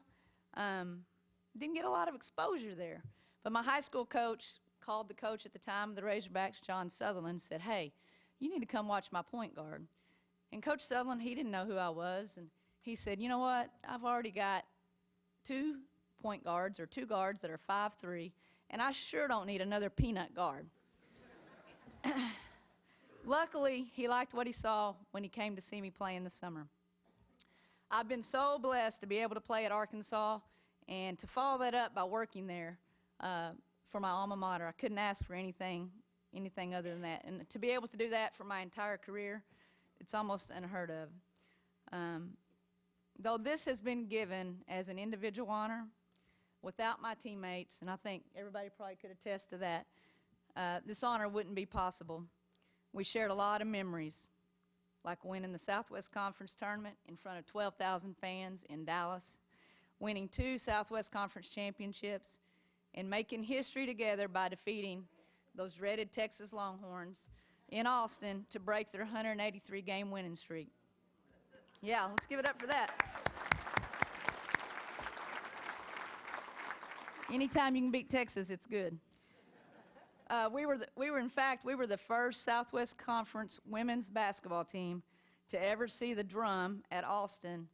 Didn't get a lot of exposure there. But my high school coach called the coach at the time of the Razorbacks, John Sutherland, and said, hey, you need to come watch my point guard. And Coach Sutherland, he didn't know who I was, and he said, you know what, I've already got 2 point guards, or 2 guards that are 5'3", and I sure don't need another peanut guard. Luckily, he liked what he saw when he came to see me play in the summer. I've been so blessed to be able to play at Arkansas and to follow that up by working there for my alma mater. I couldn't ask for anything other than that. And to be able to do that for my entire career, it's almost unheard of. Though this has been given as an individual honor, without my teammates, and I think everybody probably could attest to that, this honor wouldn't be possible. We shared a lot of memories, like winning the Southwest Conference Tournament in front of 12,000 fans in Dallas, winning 2 Southwest Conference championships, and making history together by defeating those dreaded Texas Longhorns in Austin to break their 183-game winning streak. Yeah, let's give it up for that. Anytime you can beat Texas, it's good. We were the first Southwest Conference women's basketball team to ever see the drum at Austin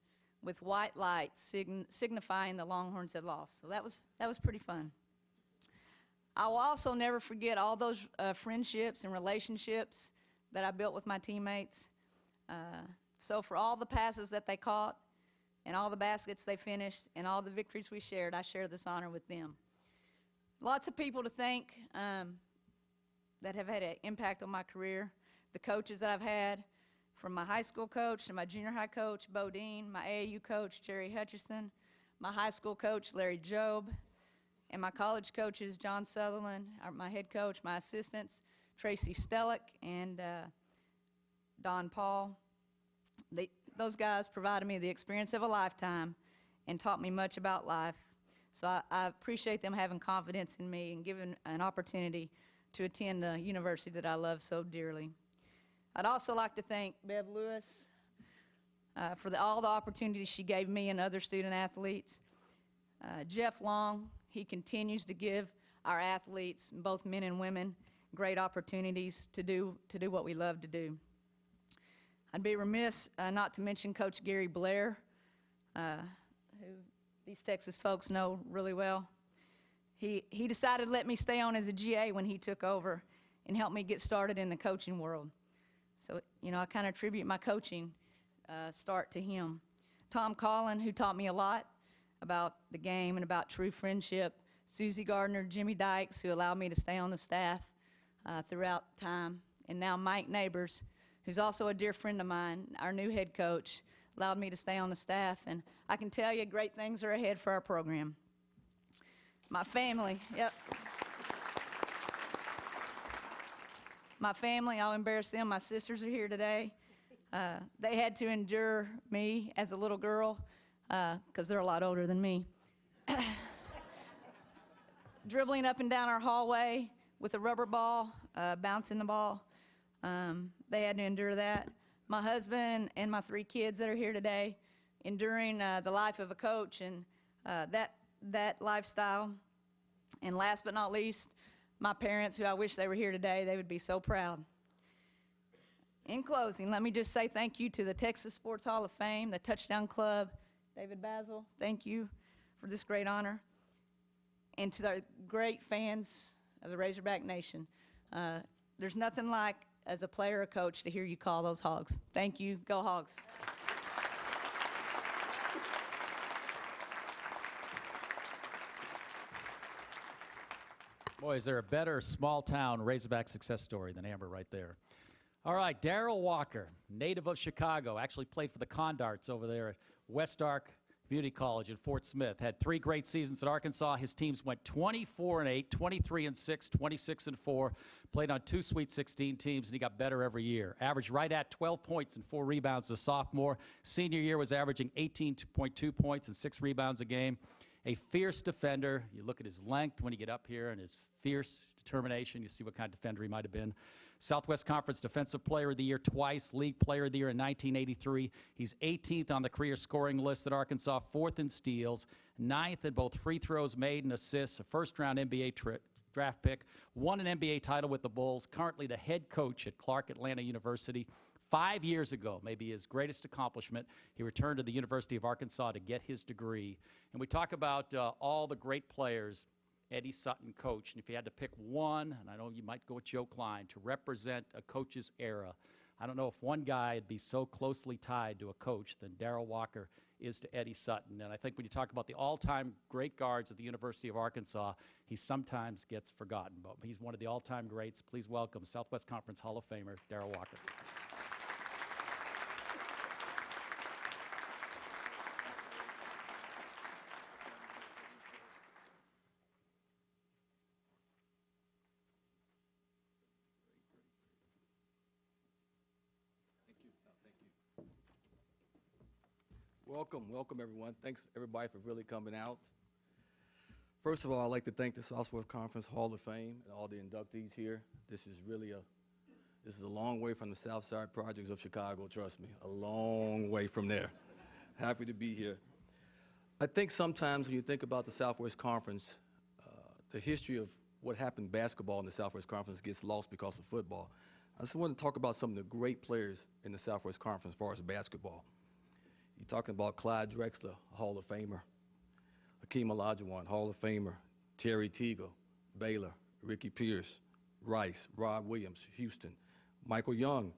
with white light signifying the Longhorns had lost. So that was pretty fun. I will also never forget all those friendships and relationships that I built with my teammates. So for all the passes that they caught and all the baskets they finished and all the victories we shared, I share this honor with them. Lots of people to thank that have had an impact on my career. The coaches that I've had, from my high school coach to my junior high coach, Bo Dean, my AAU coach, Shirey Hutchison, my high school coach, Larry Jobe, and my college coaches, John Sutherland, my head coach, my assistants, Tracy Stellick and Don Paul. Those guys provided me the experience of a lifetime and taught me much about life. So I appreciate them having confidence in me and giving an opportunity to attend a university that I love so dearly. I'd also like to thank Bev Lewis for all the opportunities she gave me and other student athletes. Jeff Long, he continues to give our athletes, both men and women, great opportunities to do what we love to do. I'd be remiss not to mention Coach Gary Blair, who these Texas folks know really well. He decided to let me stay on as a GA when he took over and helped me get started in the coaching world. So, you know, I kind of attribute my coaching start to him. Tom Collin, who taught me a lot about the game and about true friendship. Susie Gardner, Jimmy Dykes, who allowed me to stay on the staff throughout time. And now Mike Neighbors, who's also a dear friend of mine, our new head coach, allowed me to stay on the staff. And I can tell you great things are ahead for our program. My family, yep. My family, I'll embarrass them. My sisters are here today. They had to endure me as a little girl because they're a lot older than me. Dribbling up and down our hallway with a rubber ball, bouncing the ball. They had to endure that. My husband and my 3 kids that are here today, enduring the life of a coach and that lifestyle. And last but not least, my parents, who I wish they were here today. They would be so proud. In closing, let me just say thank you to the Texas Sports Hall of Fame, the Touchdown Club, David Basil, thank you for this great honor. And to the great fans of the Razorback Nation. There's nothing like, as a player or coach, to hear you call those Hogs. Thank you. Go Hogs. Boy, is there a better small-town Razorback success story than Amber right there. All right, Darrell Walker, native of Chicago, actually played for the Condarts over there at West Ark Community College in Fort Smith. Had 3 great seasons at Arkansas. His teams went 24-8, 23-6, 26-4. Played on 2 Sweet 16 teams, and he got better every year. Averaged right at 12 points and 4 rebounds as a sophomore. Senior year was averaging 18.2 points and 6 rebounds a game. A fierce defender. You look at his length when you get up here and his fierce determination. You see what kind of defender he might have been. Southwest Conference Defensive Player of the Year twice, League Player of the Year in 1983. He's 18th on the career scoring list at Arkansas, 4th in steals, 9th in both free throws made and assists, a first-round NBA draft pick, won an NBA title with the Bulls, currently the head coach at Clark Atlanta University. 5 years ago, maybe his greatest accomplishment, he returned to the University of Arkansas to get his degree. And we talk about all the great players Eddie Sutton coached. And if you had to pick one, and I know you might go with Joe Klein, to represent a coach's era, I don't know if one guy would be so closely tied to a coach than Darrell Walker is to Eddie Sutton. And I think when you talk about the all-time great guards at the University of Arkansas, he sometimes gets forgotten. But he's one of the all-time greats. Please welcome Southwest Conference Hall of Famer, Darrell Walker. Welcome everyone. Thanks everybody for really coming out. First of all, I'd like to thank the Southwest Conference Hall of Fame and all the inductees here. This is a long way from the South Side projects of Chicago, trust me, a long way from there. Happy to be here. I think sometimes when you think about the Southwest Conference, the history of what happened in basketball in the Southwest Conference gets lost because of football. I just want to talk about some of the great players in the Southwest Conference as far as basketball. You're talking about Clyde Drexler, Hall of Famer. Hakeem Olajuwon, Hall of Famer. Terry Teagle, Baylor. Ricky Pierce, Rice. Rob Williams, Houston. Michael Young,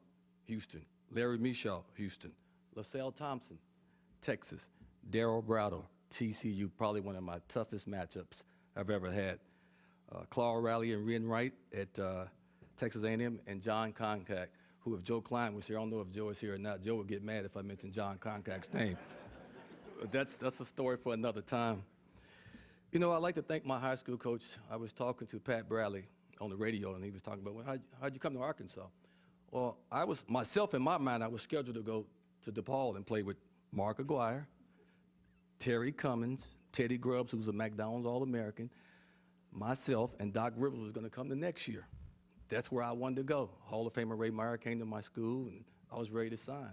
Houston. Larry Michaud, Houston. LaSalle Thompson, Texas. Darrell Browder, TCU, probably one of my toughest matchups I've ever had. Claude Raleigh and Ren Wright at Texas A&M, and John Concack, who, if Joe Klein was here, I don't know if Joe is here or not. Joe would get mad if I mentioned John Concack's name. That's a story for another time. You know, I'd like to thank my high school coach. I was talking to Pat Bradley on the radio, and he was talking about, well, how'd you come to Arkansas? Well, myself in my mind, I was scheduled to go to DePaul and play with Mark Aguirre, Terry Cummins, Teddy Grubbs, who's a McDonald's All-American, myself, and Doc Rivers was going to come the next year. That's where I wanted to go. Hall of Famer Ray Meyer came to my school, and I was ready to sign.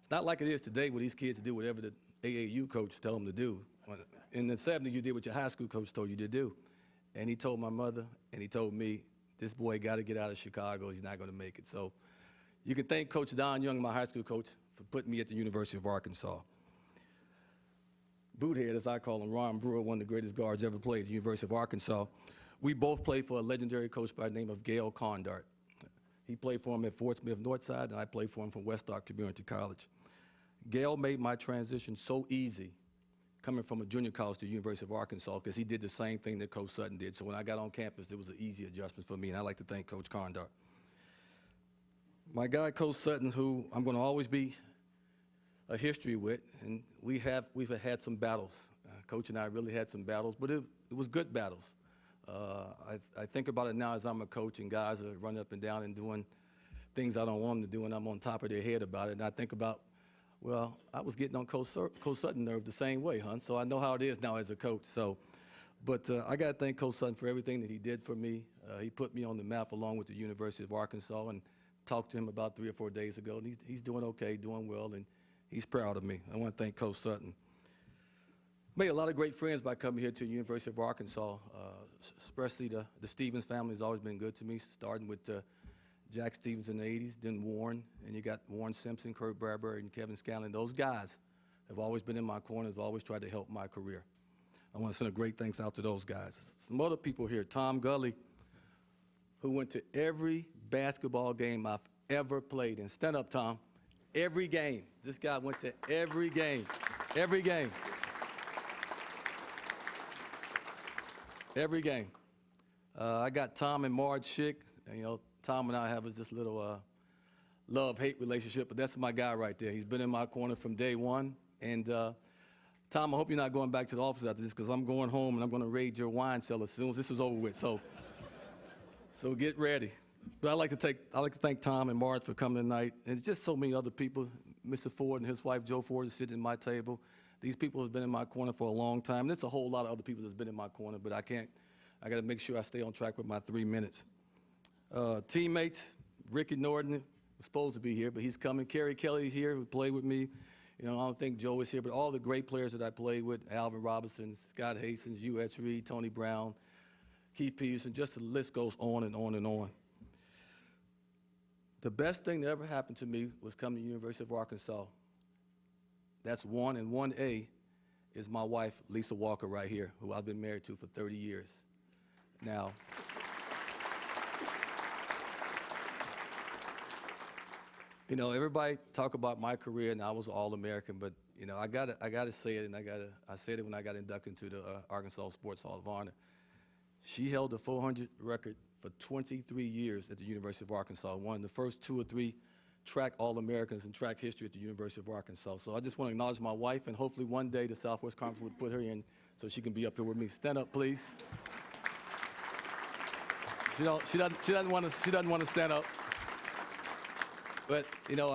It's not like it is today where these kids do whatever the AAU coach tell them to do. In the 70s, you did what your high school coach told you to do. And he told my mother, and he told me, this boy got to get out of Chicago. He's not going to make it. So you can thank Coach Don Young, my high school coach, for putting me at the University of Arkansas. Boothead, as I call him, Ron Brewer, one of the greatest guards ever played at the University of Arkansas. We both played for a legendary coach by the name of Gail Condart. He played for him at Fort Smith Northside, and I played for him from West Stock Community College. Gail made my transition so easy coming from a junior college to the University of Arkansas, because he did the same thing that Coach Sutton did. So when I got on campus, it was an easy adjustment for me, and I'd like to thank Coach Condart. My guy, Coach Sutton, who I'm going to always be a history with, and we've had some battles. Coach and I really had some battles, but it was good battles. I think about it now as I'm a coach, and guys are running up and down and doing things I don't want them to do, and I'm on top of their head about it. And I think about, well, I was getting on Coach Sutton's nerve the same way, hon, so I know how it is now as a coach. But I got to thank Coach Sutton for everything that he did for me. He put me on the map along with the University of Arkansas, and talked to him about 3 or 4 days ago, and he's doing okay, doing well, and he's proud of me. I want to thank Coach Sutton. Made a lot of great friends by coming here to the University of Arkansas, especially the Stevens family has always been good to me, starting with Jack Stevens in the 80s, then Warren, and you got Warren Simpson, Kurt Bradbury, and Kevin Scanlon. Those guys have always been in my corner, have always tried to help my career. I want to send a great thanks out to those guys. Some other people here, Tom Gully, who went to every basketball game I've ever played in. Stand up, Tom. Every game. This guy went to every game. Every game. Every game. I got Tom and Marge Schick. And, you know, Tom and I have this little love-hate relationship, but that's my guy right there. He's been in my corner from day one. And Tom, I hope you're not going back to the office after this, because I'm going home and I'm going to raid your wine cellar as soon as this is over with. So get ready. But I'd like to thank Tom and Marge for coming tonight. And it's just so many other people. Mr. Ford and his wife, Joe Ford, is sitting at my table. These people have been in my corner for a long time. There's a whole lot of other people that's been in my corner, but I got to make sure I stay on track with my 3 minutes. Teammates, Ricky Norton was supposed to be here, but he's coming. Kerry Kelly's here, who played with me. You know, I don't think Joe is here, but all the great players that I played with, Alvin Robinson, Scott Hastings, U.S. Reed, Tony Brown, Keith Peterson, just the list goes on and on and on. The best thing that ever happened to me was coming to the University of Arkansas. That's one, and 1A is my wife, Lisa Walker, right here, who I've been married to for 30 years. Now, you know, everybody talk about my career, and I was All-American, but you know, I gotta say it, and I said it when I got inducted into the Arkansas Sports Hall of Honor. She held the 400 record for 23 years at the University of Arkansas, one of the first 2 or 3 track All-Americans in track history at the University of Arkansas. So I just want to acknowledge my wife, and hopefully one day the Southwest Conference would put her in so she can be up here with me. Stand up, please. She doesn't want to stand up. But you know,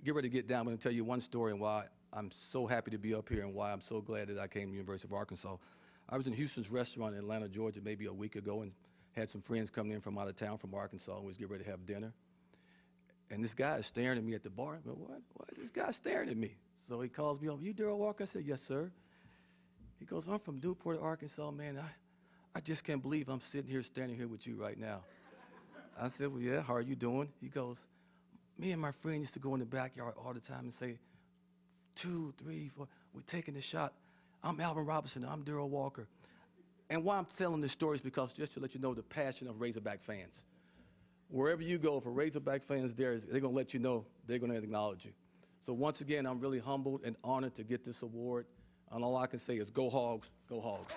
get ready to get down, I'm going to tell you one story and why I'm so happy to be up here and why I'm so glad that I came to the University of Arkansas. I was in Houston's restaurant in Atlanta, Georgia, maybe a week ago, and had some friends coming in from out of town from Arkansas, and we was getting ready to have dinner. And this guy is staring at me at the bar. But what? This guy's staring at me. So he calls me over. You Darrell Walker? I said, yes, sir. He goes, I'm from Newport, Arkansas, man. I just can't believe I'm sitting here, standing here with you right now. I said, well, yeah, how are you doing? He goes, me and my friend used to go in the backyard all the time and say, 2, 3, 4, we're taking the shot. I'm Alvin Robinson, I'm Darrell Walker. And why I'm telling this story is because just to let you know the passion of Razorback fans. Wherever you go, if a Razorback fan is there, they're going to let you know, they're going to acknowledge you. So once again, I'm really humbled and honored to get this award. And all I can say is go Hogs, go Hogs.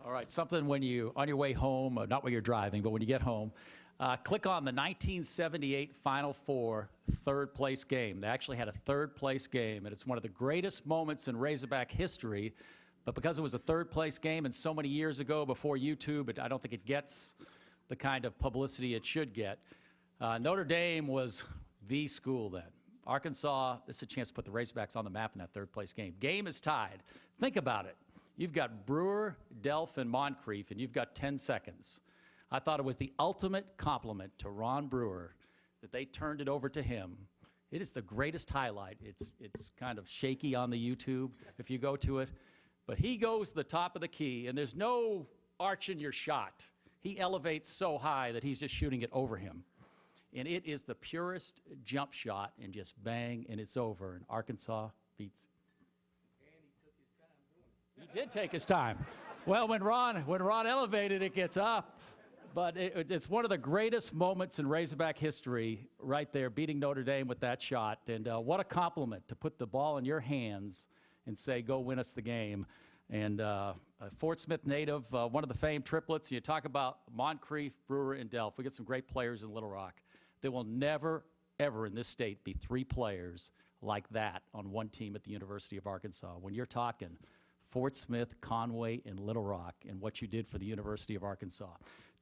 All right, something when you, on your way home, not when you're driving, but when you get home, click on the 1978 Final Four third place game. They actually had a third place game, and it's one of the greatest moments in Razorback history. But because it was a third place game and so many years ago before YouTube, I don't think it gets the kind of publicity it should get. Notre Dame was the school then. Arkansas, this is a chance to put the Razorbacks on the map in that third place game. Game is tied. Think about it. You've got Brewer, Delph, and Moncrief, and you've got 10 seconds. I thought it was the ultimate compliment to Ron Brewer that they turned it over to him. It is the greatest highlight. It's kind of shaky on the YouTube if you go to it. But he goes to the top of the key, and there's no arch in your shot. He elevates so high that he's just shooting it over him. And it is the purest jump shot, and just bang, and it's over. And Arkansas beats. He did take his time. Well, when Ron elevated, it gets up. But it's one of the greatest moments in Razorback history right there, beating Notre Dame with that shot. And what a compliment to put the ball in your hands and say, go win us the game. And Fort Smith native, one of the famed triplets. You talk about Moncrief, Brewer, and Delph. We get some great players in Little Rock. There will never, ever in this state be 3 players like that on one team at the University of Arkansas. When you're talking Fort Smith, Conway, and Little Rock, and what you did for the University of Arkansas.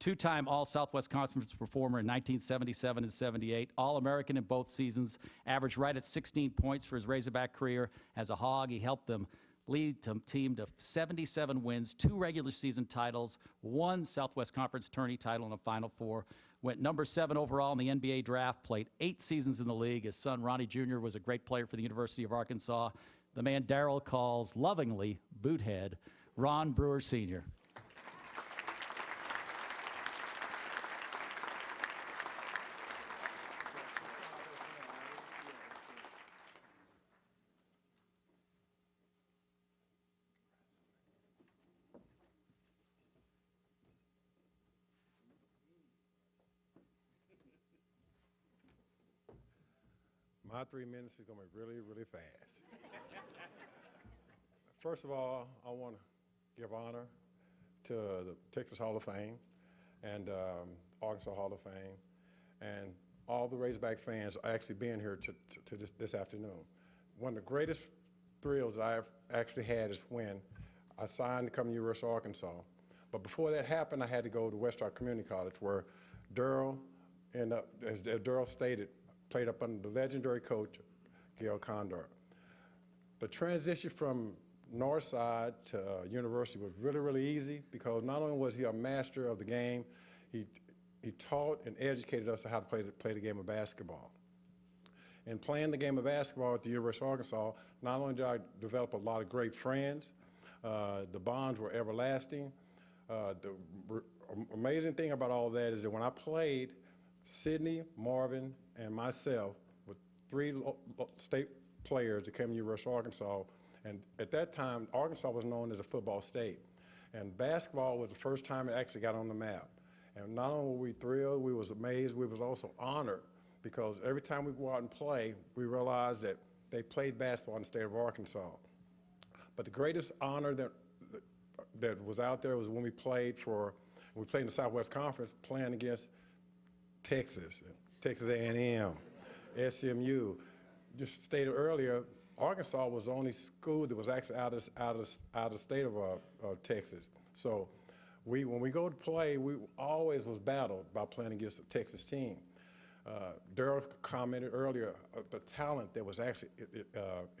2-time All-Southwest Conference performer in 1977 and 78, All-American in both seasons, averaged right at 16 points for his Razorback career. As a Hog, he helped them lead the team to 77 wins, 2 regular season titles, 1 Southwest Conference tourney title, and a Final Four. Went number 7 overall in the NBA draft, played 8 seasons in the league. His son, Ronnie Jr., was a great player for the University of Arkansas. The man Darrell calls lovingly Boothead, Ron Brewer Sr. My 3 minutes is going to be really, really fast. First of all, I want to give honor to the Texas Hall of Fame and Arkansas Hall of Fame and all the Razorback fans actually being here to this afternoon. One of the greatest thrills I've actually had is when I signed to come to the University of Arkansas. But before that happened, I had to go to Western Community College where Darrell, as Darrell stated, played up under the legendary coach, Gail Condor. The transition from Northside to University was really, really easy because not only was he a master of the game, he taught and educated us on how to play the game of basketball. In playing the game of basketball at the University of Arkansas, not only did I develop a lot of great friends, the bonds were everlasting. The amazing thing about all that is that when I played, Sidney, Marvin, and myself were 3 state players that came to the University of Arkansas. And at that time, Arkansas was known as a football state. And basketball was the first time it actually got on the map. And not only were we thrilled, we was amazed, we was also honored because every time we go out and play, we realized that they played basketball in the state of Arkansas. But the greatest honor that was out there was when we played in the Southwest Conference playing against Texas, Texas A&M, SMU. Just stated earlier, Arkansas was the only school that was actually out of the state of Texas. So when we go to play, we always was battled by playing against the Texas team. Darrell commented earlier the talent that was actually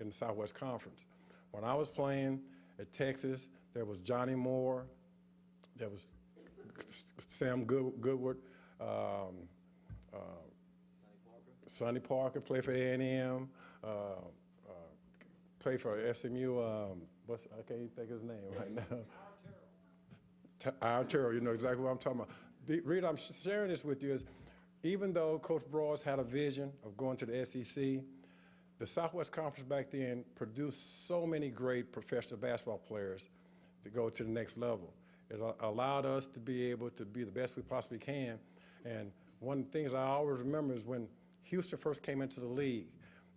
in the Southwest Conference. When I was playing at Texas, there was Johnny Moore, there was Sam Goodward, Sonny Parker played for A&M, played for SMU. I can't even think of his name right now. Terrell, you know exactly what I'm talking about. The reason I'm sharing this with you is, even though Coach Broyles had a vision of going to the SEC, the Southwest Conference back then produced so many great professional basketball players to go to the next level. It allowed us to be able to be the best we possibly can. And one of the things I always remember is when Houston first came into the league,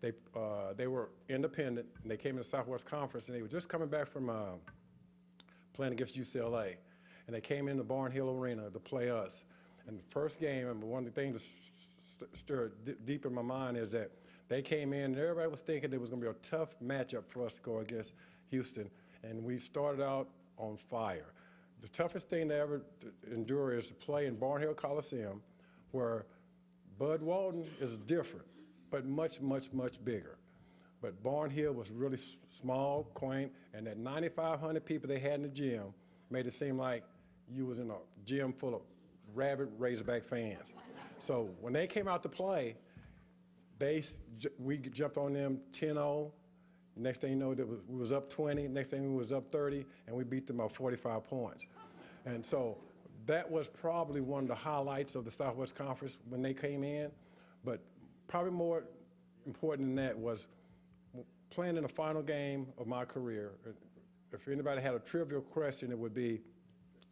they were independent, and they came in the Southwest Conference, and they were just coming back from playing against UCLA. And they came into Barnhill Arena to play us. And the first game, and one of the things that stirred deep in my mind is that they came in, and everybody was thinking it was going to be a tough matchup for us to go against Houston. And we started out on fire. The toughest thing to ever endure is to play in Barnhill Coliseum, where Bud Walton is different, but much, much, much bigger. But Barnhill was really small, quaint, and that 9,500 people they had in the gym made it seem like you was in a gym full of rabid Razorback fans. So when they came out to play, we jumped on them 10-0. Next thing you know, we was up 20. Next thing we was up 30, and we beat them by 45 points. And so that was probably one of the highlights of the Southwest Conference when they came in. But probably more important than that was playing in the final game of my career. If anybody had a trivial question, it would be,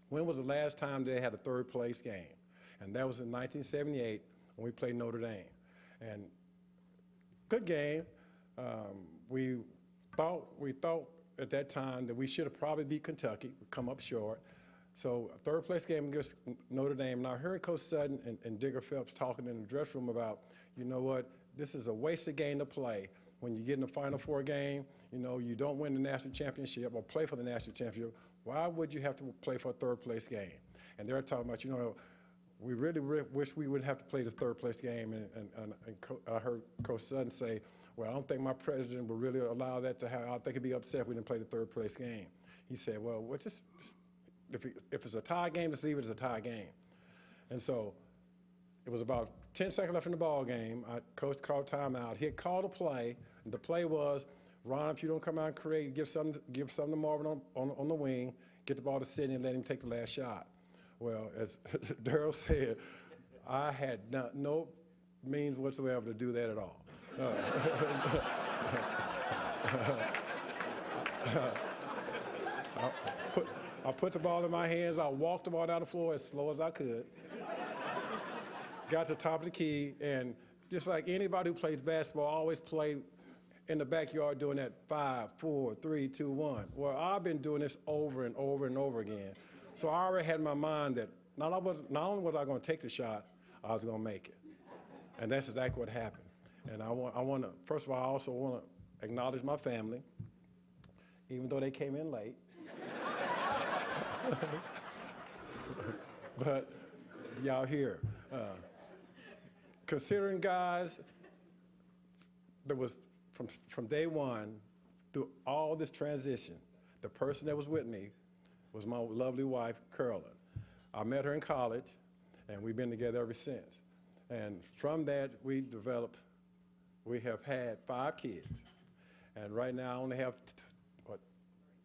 when was the last time they had a third-place game? And that was in 1978 when we played Notre Dame. And good game. We thought at that time that we should have probably beat Kentucky, come up short. So a third-place game against Notre Dame. Now, hearing Coach Sutton and Digger Phelps talking in the dressing room about, you know what, this is a wasted game to play. When you get in the Final Four game, you know, you don't win the national championship or play for the national championship, why would you have to play for a third-place game? And they're talking about, you know, we really wish we wouldn't have to play the third-place game. And I heard Coach Sutton say, well, I don't think my president would really allow that to happen. I think he'd be upset if we didn't play the third-place game. He said, well, if it's a tie game, let's leave it as a tie game. And so it was about 10 seconds left in the ball game. Coach called timeout. He had called a play, and the play was, Ron, if you don't come out and create, give something to Marvin on the wing, get the ball to Sidney and let him take the last shot. Well, as Darrell said, I had no means whatsoever to do that at all. I put the ball in my hands. I walked the ball down the floor as slow as I could. Got to the top of the key, and just like anybody who plays basketball, I always play in the backyard doing that 5, 4, 3, 2, 1. Well, I've been doing this over and over and over again. So I already had in my mind that not only was I going to take the shot, I was going to make it. And that's exactly what happened. And I want to, first of all, I also want to acknowledge my family, even though they came in late. But y'all here. Considering, guys, there was from day one through all this transition, the person that was with me was my lovely wife, Carolyn. I met her in college, and we've been together ever since. And from that, we have had 5 kids. And right now, I only have,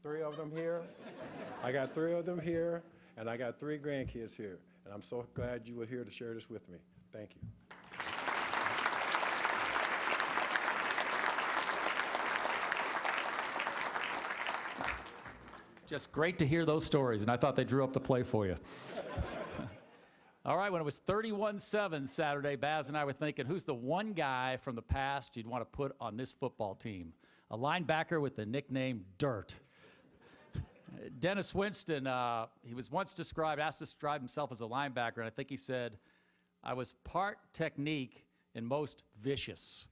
3 of them here? I got 3 of them here, and I got 3 grandkids here. And I'm so glad you were here to share this with me. Thank you. Just great to hear those stories, and I thought they drew up the play for you. All right, when it was 31-7 Saturday, Baz and I were thinking, who's the one guy from the past you'd want to put on this football team? A linebacker with the nickname Dirt. Dennis Winston, he was once asked to describe himself as a linebacker, and I think he said, I was part technique and most vicious.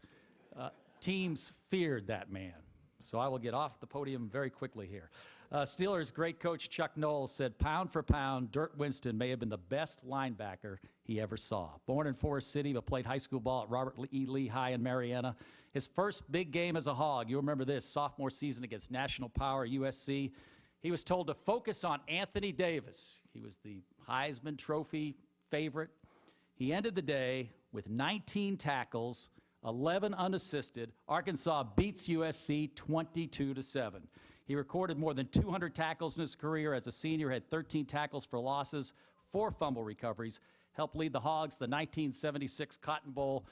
Teams feared that man. So I will get off the podium very quickly here. Steelers great coach Chuck Knowles said, pound for pound, Dirk Winston may have been the best linebacker he ever saw. Born in Forest City, but played high school ball at Robert E. Lee High in Marietta. His first big game as a Hog, you remember this, sophomore season against National Power USC. He was told to focus on Anthony Davis. He was the Heisman Trophy favorite. He ended the day with 19 tackles, 11 unassisted. Arkansas beats USC 22-7. He recorded more than 200 tackles in his career as a senior, had 13 tackles for losses, 4 fumble recoveries, helped lead the Hogs the 1976 Cotton Bowl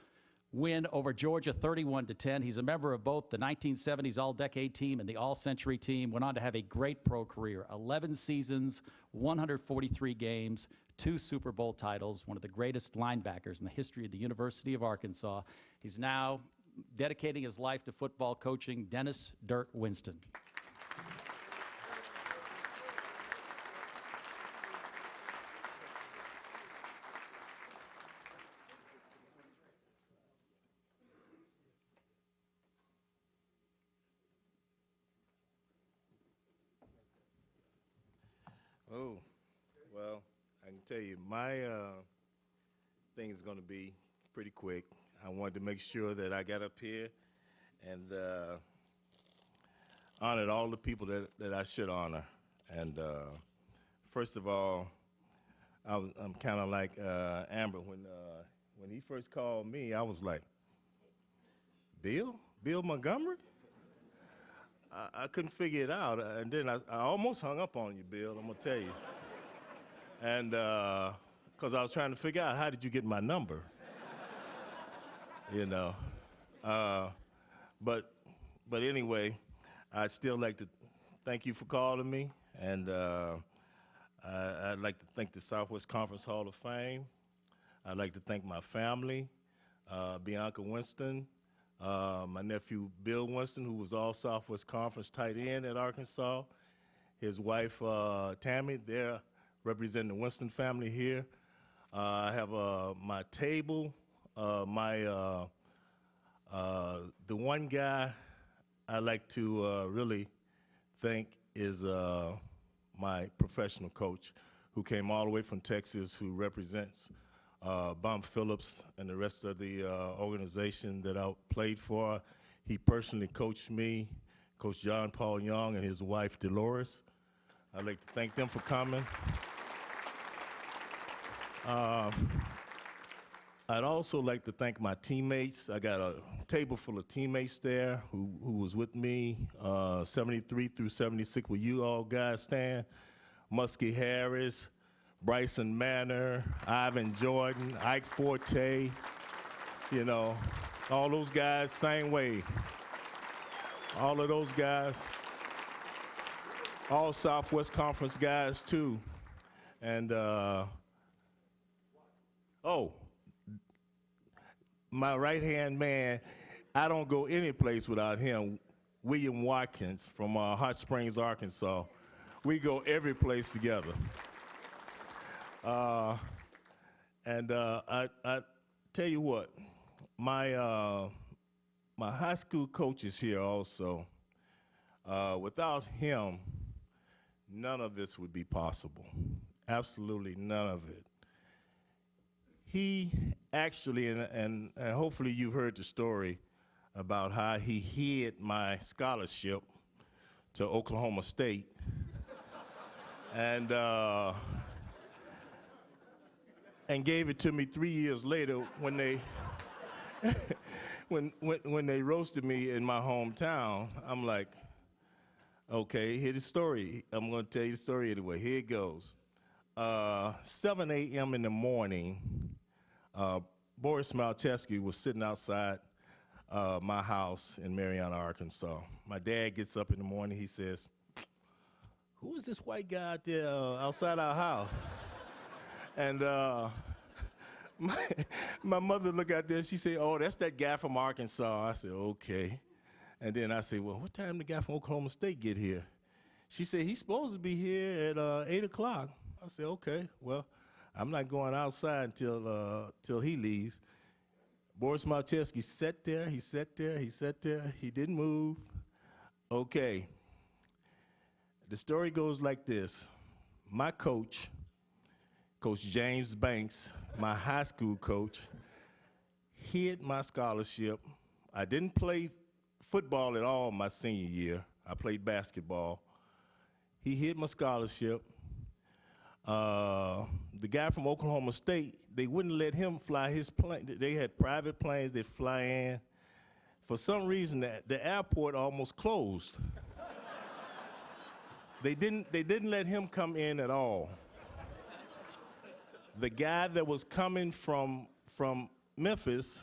win over Georgia 31-10. He's a member of both the 1970s All-Decade team and the All-Century team. Went on to have a great pro career, 11 seasons, 143 games, 2 Super Bowl titles, one of the greatest linebackers in the history of the University of Arkansas. He's now dedicating his life to football coaching, Dennis Dirk Winston. Oh, well, I can tell you, my thing is going to be pretty quick. I wanted to make sure that I got up here and honored all the people that I should honor. And first of all, I'm kind of like Amber. When he first called me, I was like, Bill Montgomery? I couldn't figure it out, and then I almost hung up on you, Bill, I'm gonna tell you. And, because I was trying to figure out, how did you get my number? You know. But anyway, I'd still like to thank you for calling me, and I'd like to thank the Southwest Conference Hall of Fame. I'd like to thank my family, Bianca Winston, my nephew Bill Winston, who was all Southwest Conference tight end at Arkansas, his wife Tammy, they're representing the Winston family here. I have my table, the one guy I like to really thank is my professional coach, who came all the way from Texas, who represents Bum Phillips and the rest of the organization that I played for. He personally coached me, Coach John Paul Young and his wife Dolores. I'd like to thank them for coming. I'd also like to thank my teammates. I got a table full of teammates there who was with me, 73 through 76, where you all guys stand. Muskie Harris, Bryson Manor, Ivan Jordan, Ike Forte, you know, all those guys, same way. All of those guys, all Southwest Conference guys too. And, my right-hand man, I don't go any place without him, William Watkins from Hot Springs, Arkansas. We go every place together. I tell you what, my high school coach is here also. Without him, none of this would be possible. Absolutely none of it. He actually, and hopefully you've heard the story about how he hid my scholarship to Oklahoma State. And gave it to me 3 years later when they when they roasted me in my hometown. I'm like, okay, here's the story. I'm going to tell you the story anyway. Here it goes. 7 a.m. in the morning, Boris Malcheski was sitting outside my house in Marietta, Arkansas. My dad gets up in the morning. He says, "Who is this white guy out there outside our house?" And my mother looked out there. She said, "Oh, that's that guy from Arkansas." I said, "Okay." And then I said, "Well, what time the guy from Oklahoma State get here?" She said, "He's supposed to be here at 8 o'clock. I said, "Okay, well, I'm not going outside until till he leaves." Boris Malcheski sat there. He sat there. He sat there. He didn't move. Okay. The story goes like this. My coach, Coach James Banks, my high school coach, hid my scholarship. I didn't play football at all my senior year. I played basketball. He hid my scholarship. The guy from Oklahoma State, they wouldn't let him fly his plane. They had private planes that fly in. For some reason, the airport almost closed. They didn't let him come in at all. The guy that was coming from Memphis,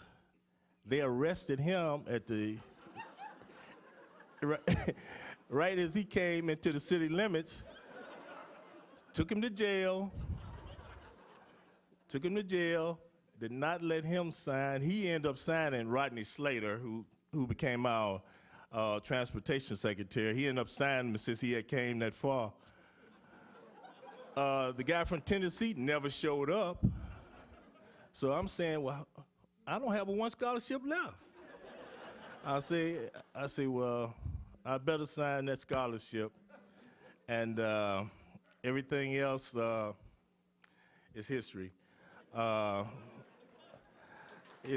they arrested him at the right as he came into the city limits. Took him to jail. Did not let him sign. He ended up signing Rodney Slater, who became our transportation secretary. He ended up signing him since he had came that far. The guy from Tennessee never showed up. So I'm saying, well, I don't have one scholarship left. I say, well, I better sign that scholarship. And everything else is history. You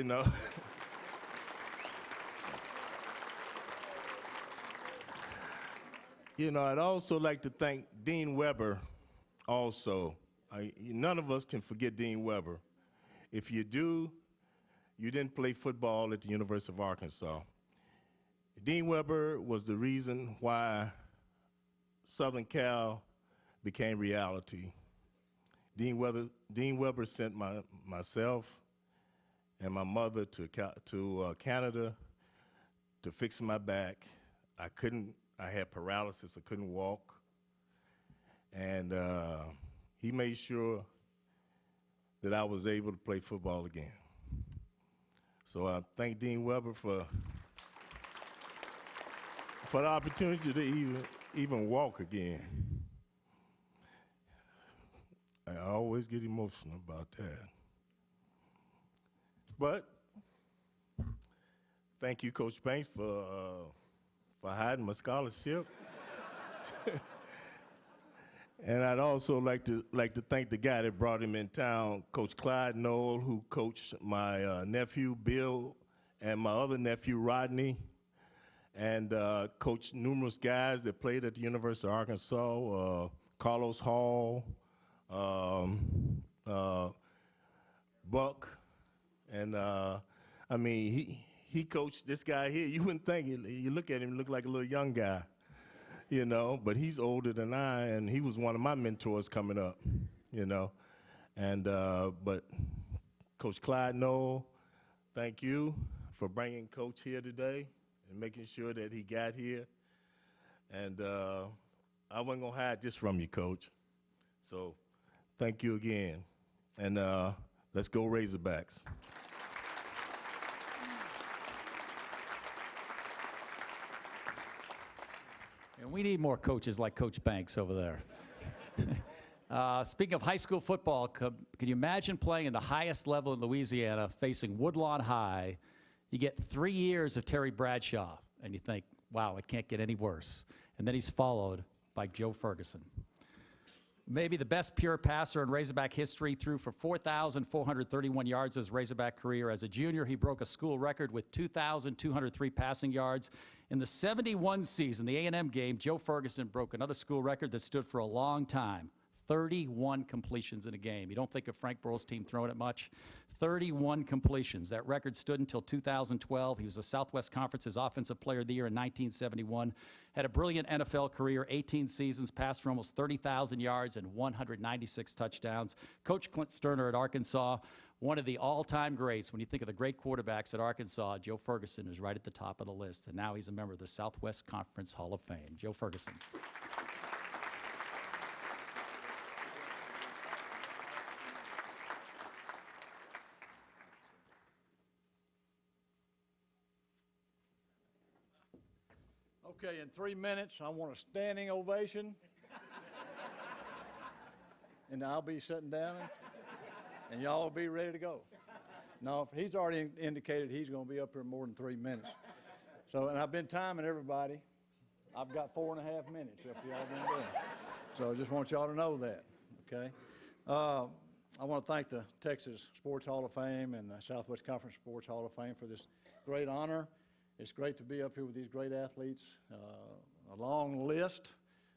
know. You know, I'd also like to thank Dean Weber also. None of us can forget Dean Weber. If you do, you didn't play football at the University of Arkansas. Dean Weber was the reason why Southern Cal became reality. Dean Weber sent myself and my mother to Canada to fix my back. I had paralysis, I couldn't walk. And he made sure that I was able to play football again. So I thank Dean Weber for the opportunity to even walk again. I always get emotional about that. But thank you, Coach Banks, for hiding my scholarship. And I'd also like to thank the guy that brought him in town, Coach Clyde Knoll, who coached my nephew, Bill, and my other nephew, Rodney, and coached numerous guys that played at the University of Arkansas, Carlos Hall, Buck, and I mean, he coached this guy here. You wouldn't think it. You look at him, look like a little young guy, you know, but he's older than I, and he was one of my mentors coming up, you know. And but Coach Clyde Knoll, thank you for bringing Coach here today and making sure that he got here. And I wasn't gonna hide this from you, Coach. So thank you again. And let's go Razorbacks. And we need more coaches like Coach Banks over there. Speaking of high school football, can you imagine playing in the highest level in Louisiana, facing Woodlawn High? You get 3 years of Terry Bradshaw, and you think, wow, it can't get any worse. And then he's followed by Joe Ferguson. Maybe the best pure passer in Razorback history, threw for 4,431 yards in his Razorback career. As a junior, he broke a school record with 2,203 passing yards. In the 71 season, the A&M game, Joe Ferguson broke another school record that stood for a long time, 31 completions in a game. You don't think of Frank Burrell's team throwing it much? 31 completions. That record stood until 2012. He was the Southwest Conference's Offensive Player of the Year in 1971. Had a brilliant NFL career, 18 seasons, passed for almost 30,000 yards and 196 touchdowns. Coach Clint Sterner at Arkansas, one of the all-time greats. When you think of the great quarterbacks at Arkansas, Joe Ferguson is right at the top of the list, and now he's a member of the Southwest Conference Hall of Fame. Joe Ferguson. Okay, in 3 minutes, I want a standing ovation. And I'll be sitting down, and y'all will be ready to go. No, he's already indicated he's going to be up here more than 3 minutes. So, and I've been timing everybody. I've got 4.5 minutes if y'all been doing. So I just want y'all to know that, okay? I want to thank the Texas Sports Hall of Fame and the Southwest Conference Sports Hall of Fame for this great honor. It's great to be up here with these great athletes, a long list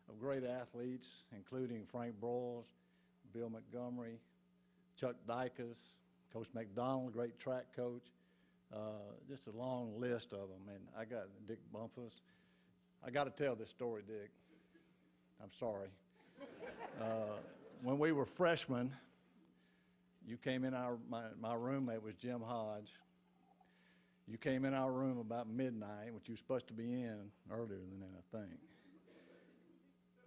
of great athletes, including Frank Broyles, Bill Montgomery, Chuck Dykes, Coach McDonald, great track coach, just a long list of them. And I got Dick Bumpus. I got to tell this story, Dick. I'm sorry. When we were freshmen, you came in my roommate was Jim Hodge. You came in our room about midnight, which you were supposed to be in earlier than that, I think.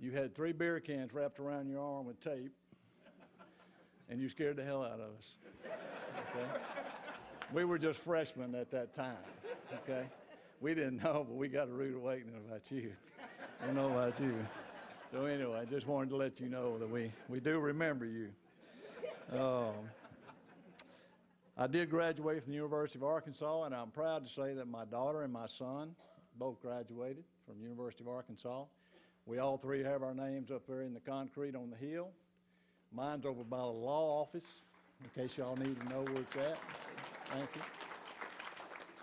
You had 3 beer cans wrapped around your arm with tape, and you scared the hell out of us, okay? We were just freshmen at that time, okay? We didn't know, but we got a rude awakening about you. I don't know about you. So anyway, I just wanted to let you know that we do remember you. I did graduate from the University of Arkansas, and I'm proud to say that my daughter and my son both graduated from the University of Arkansas. We all 3 have our names up there in the concrete on the hill. Mine's over by the law office, in case y'all need to know where it's at. Thank you.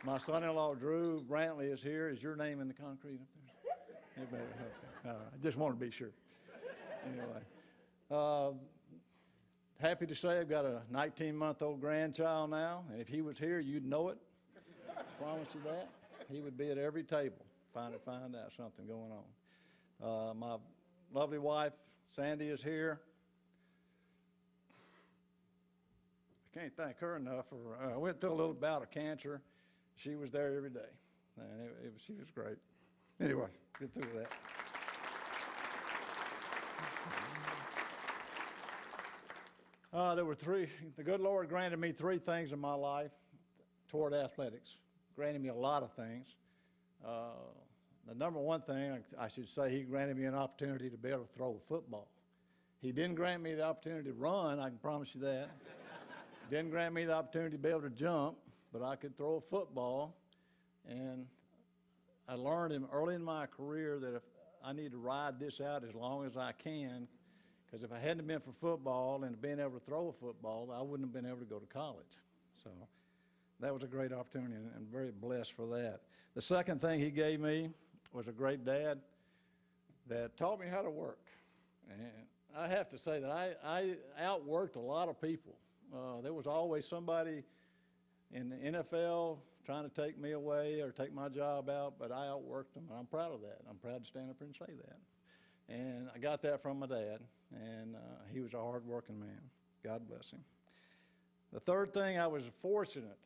My son-in-law, Drew Brantley, is here. Is your name in the concrete up there? I just want to be sure. Anyway. Happy to say I've got a 19-month-old grandchild now, and if he was here, you'd know it. I promise you that. He would be at every table, find out something going on. My lovely wife, Sandy, is here. I can't thank her enough for, I went through a little bout of cancer. She was there every day, and she was great. Anyway, get through that. There were 3, the good Lord granted me 3 things in my life toward athletics, granted me a lot of things. The number one thing, I should say, he granted me an opportunity to be able to throw a football. He didn't grant me the opportunity to run, I can promise you that. Didn't grant me the opportunity to be able to jump, but I could throw a football. And I learned early in my career that if I need to ride this out as long as I can, because if I hadn't been for football and being able to throw a football, I wouldn't have been able to go to college. So that was a great opportunity, and I'm very blessed for that. The second thing he gave me was a great dad that taught me how to work. And I have to say that I outworked a lot of people. There was always somebody in the NFL trying to take me away or take my job out, but I outworked them, and I'm proud of that. I'm proud to stand up here and say that. And I got that from my dad, and he was a hard-working man. God bless him. The third thing, I was fortunate,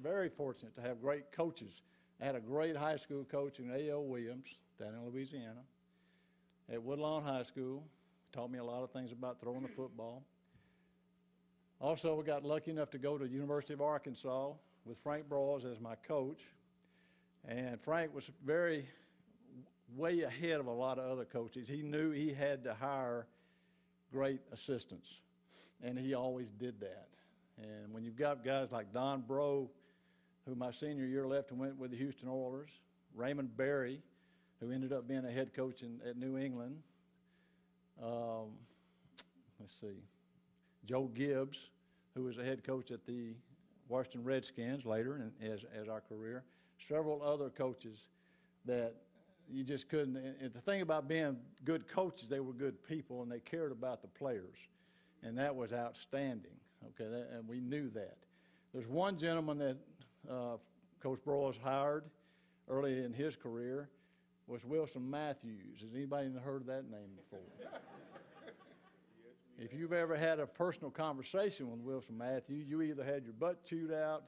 very fortunate to have great coaches. I had a great high school coach in A.O. Williams down in Louisiana. At Woodlawn High School, taught me a lot of things about throwing the football. Also, we got lucky enough to go to the University of Arkansas with Frank Broyles as my coach. And Frank was way ahead of a lot of other coaches. He knew he had to hire great assistants, and he always did that. And when you've got guys like Don Brewer, who my senior year left and went with the Houston Oilers, Raymond Berry, who ended up being a head coach at New England, Joe Gibbs, who was a head coach at the Washington Redskins later as our career, several other coaches that you just couldn't. And the thing about being good coaches, they were good people and they cared about the players, and that was outstanding. Okay, and we knew that. There's one gentleman that Coach Broyles hired early in his career was Wilson Matthews. Has anybody heard of that name before? If you've ever had a personal conversation with Wilson Matthews, you either had your butt chewed out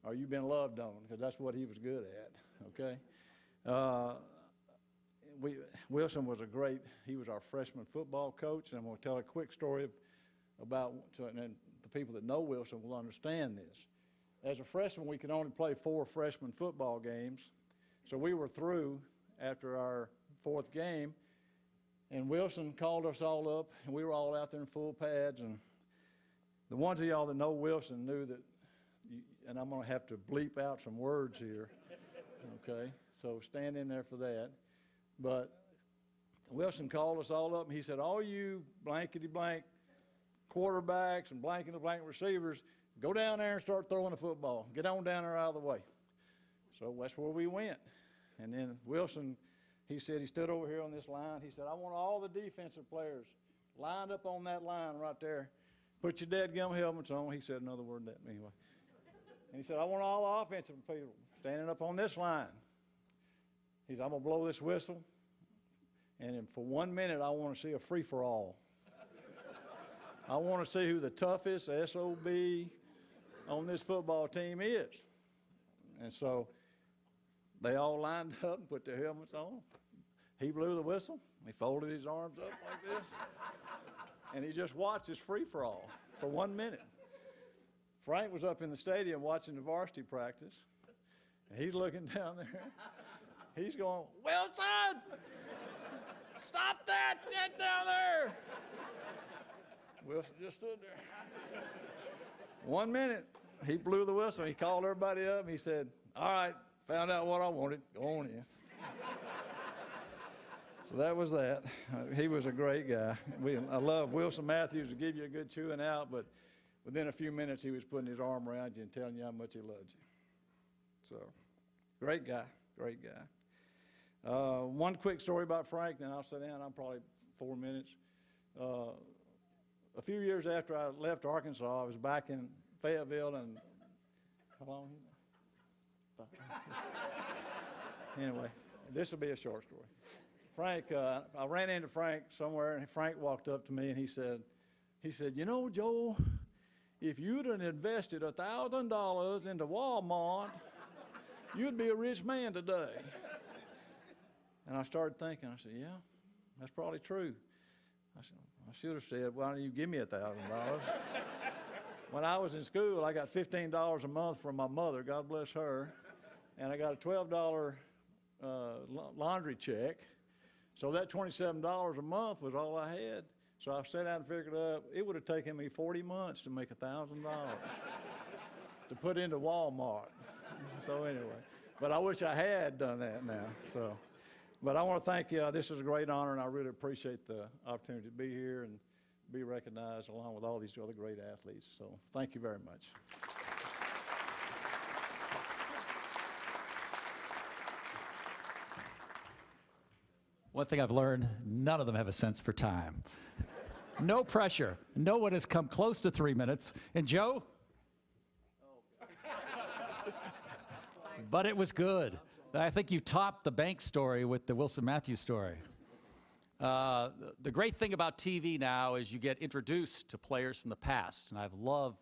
or you've been loved on, because that's what he was good at, okay? Wilson was he was our freshman football coach, and I'm going to tell a quick story about, and the people that know Wilson will understand this. As a freshman, we could only play 4 freshman football games, so we were through after our 4th game, and Wilson called us all up, and we were all out there in full pads, and the ones of y'all that know Wilson knew that, and I'm going to have to bleep out some words here, okay? So stand in there for that. But Wilson called us all up, and he said, all you blankety-blank quarterbacks and blankety-blank receivers, go down there and start throwing the football. Get on down there out of the way. So that's where we went. And then Wilson, he said, he stood over here on this line. He said, I want all the defensive players lined up on that line right there. Put your dadgum helmets on. He said another word that anyway. And he said, I want all the offensive people standing up on this line. He said, I'm going to blow this whistle. And then for 1 minute, I want to see a free-for-all. I want to see who the toughest SOB on this football team is. And so they all lined up and put their helmets on. He blew the whistle. He folded his arms up like this. And he just watched his free-for-all for 1 minute. Frank was up in the stadium watching the varsity practice. And he's looking down there. He's going, Wilson! Stop that! Get down there! Wilson just stood there. 1 minute, he blew the whistle. He called everybody up, and he said, all right, found out what I wanted. Go on in. So that was that. He was a great guy. I love Wilson Matthews to give you a good chewing out, but within a few minutes, he was putting his arm around you and telling you how much he loved you. So, great guy, great guy. One quick story about Frank, then I'll sit down. I'm probably 4 minutes. A few years after I left Arkansas, I was back in Fayetteville, and how long? Anyway, this will be a short story. Frank, I ran into Frank somewhere, and Frank walked up to me, and he said, you know, Joe, if you'd have invested $1,000 into Walmart, you'd be a rich man today. And I started thinking, I said, yeah, that's probably true. I said, I should have said, why don't you give me $1,000? When I was in school, I got $15 a month from my mother, God bless her, and I got a $12 laundry check. So that $27 a month was all I had. So I sat down and figured out it would have taken me 40 months to make $1,000 to put into Walmart. So anyway, but I wish I had done that now. So, but I want to thank you. This is a great honor, and I really appreciate the opportunity to be here and be recognized along with all these other great athletes. So thank you very much. One thing I've learned, none of them have a sense for time. No pressure. No one has come close to 3 minutes. And Joe? But it was good. I think you topped the bank story with the Wilson Matthews story. The great thing about TV now is you get introduced to players from the past, and I've loved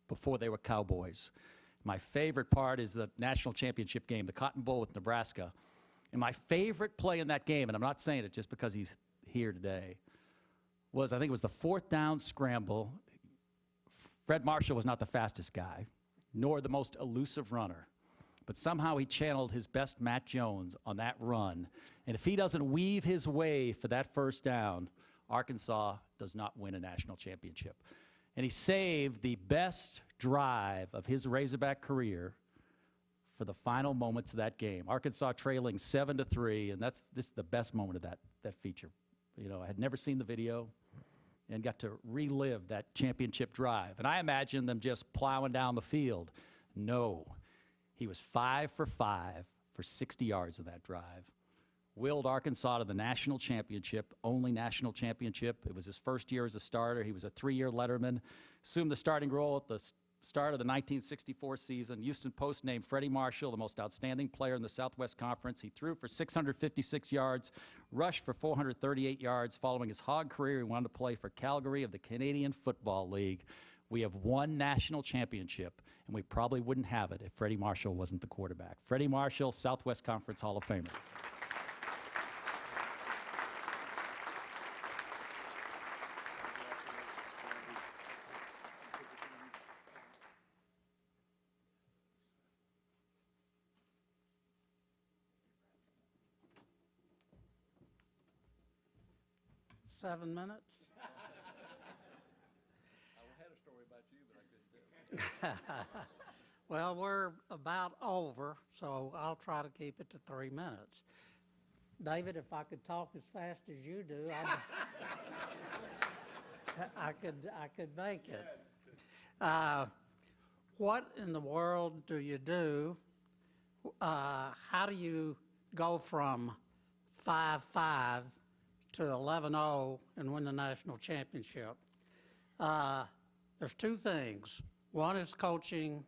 before they were Cowboys. My favorite part is the national championship game, the Cotton Bowl with Nebraska. And my favorite play in that game, and I'm not saying it just because he's here today, was I think it was the 4th down scramble. Fred Marshall was not the fastest guy, nor the most elusive runner. But somehow he channeled his best Matt Jones on that run. And if he doesn't weave his way for that 1st down, Arkansas does not win a national championship. And he saved the best drive of his Razorback career for the final moments of that game. Arkansas trailing 7-3, and this is the best moment of that feature. You know, I had never seen the video and got to relive that championship drive. And I imagined them just plowing down the field. No. He was 5 for 5 for 60 yards of that drive. Willed Arkansas to the national championship, only national championship. It was his first year as a starter. He was a 3-year letterman. Assumed the starting role at the start of the 1964 season. Houston Post named Freddie Marshall the most outstanding player in the Southwest Conference. He threw for 656 yards, rushed for 438 yards. Following his Hog career, he wanted to play for Calgary of the Canadian Football League. We have one national championship, and we probably wouldn't have it if Freddie Marshall wasn't the quarterback. Freddie Marshall, Southwest Conference Hall of Famer. Seven minutes? I had a story about you, but I couldn't tell it. Well, we're about over, so I'll try to keep it to 3 minutes. David, if I could talk as fast as you do, I could make it. What in the world do you do? How do you go from 5-5 to 11-0 and win the national championship? There's two things. One is coaching,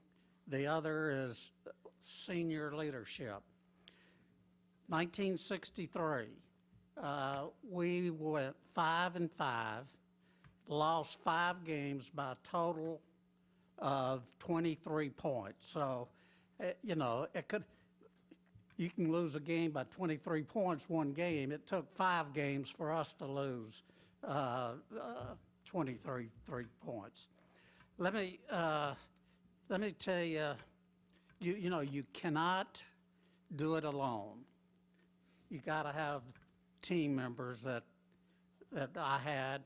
the other is senior leadership. 1963, we went 5-5, lost 5 games by a total of 23 points. So, you know, you can lose a game by 23 points one game. It took 5 games for us to lose 23 points. Let me tell you, you know, you cannot do it alone. You got to have team members that I had.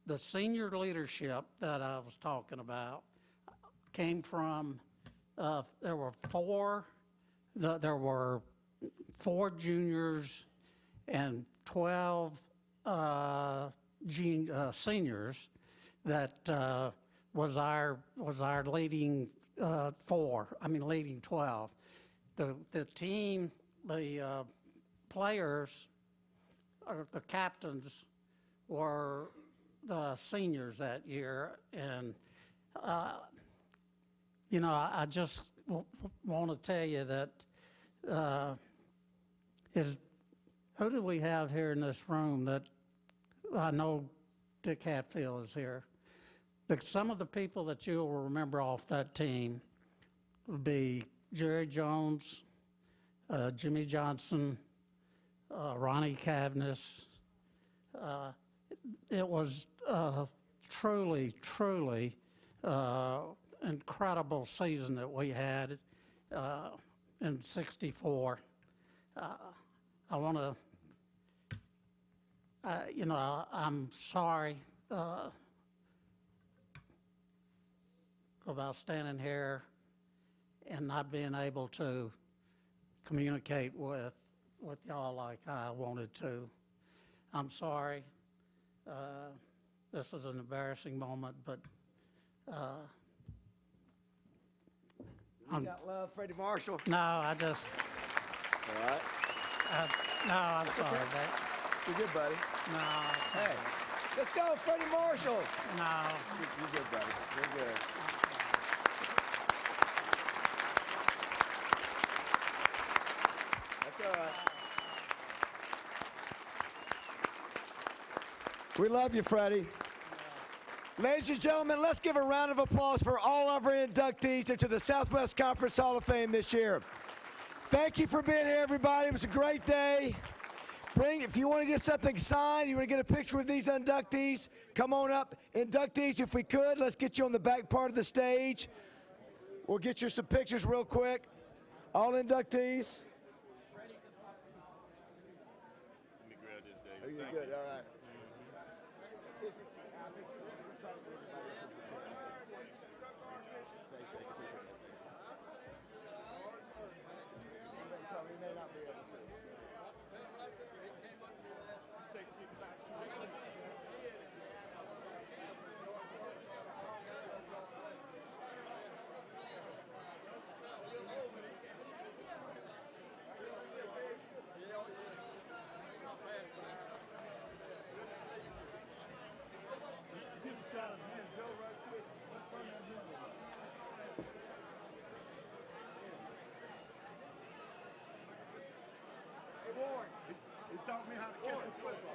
The senior leadership that I was talking about came from, there were 4 juniors and 12 seniors that was our leading leading 12. The team, the players, or the captains, were the seniors that year, and you know, I just want to tell you that who do we have here in this room that I know Dick Hatfield is here. Some of the people that you'll remember off that team would be Jerry Jones, Jimmy Johnson, Ronnie Caveness. It was truly incredible season that we had in '64. I want to, you know, I'm sorry about standing here and not being able to communicate with y'all like I wanted to. I'm sorry. This is an embarrassing moment, but You got love, Freddie Marshall? no, I just, All right. no, I'm sorry. You're good, buddy. No, Hey, let's go, Freddie Marshall. no. You're good, buddy. You're good. That's all right. We love you, Freddie. Ladies and gentlemen, let's give a round of applause for all of our inductees into the Southwest Conference Hall of Fame this year. Thank you for being here, everybody. It was a great day. If you want to get something signed, you want to get a picture with these inductees, come on up. Inductees, if we could, let's get you on the back part of the stage. We'll get you some pictures real quick. All inductees. Let me grab this, David. Oh, you're Thank good, you. all right. He taught me how to catch a football.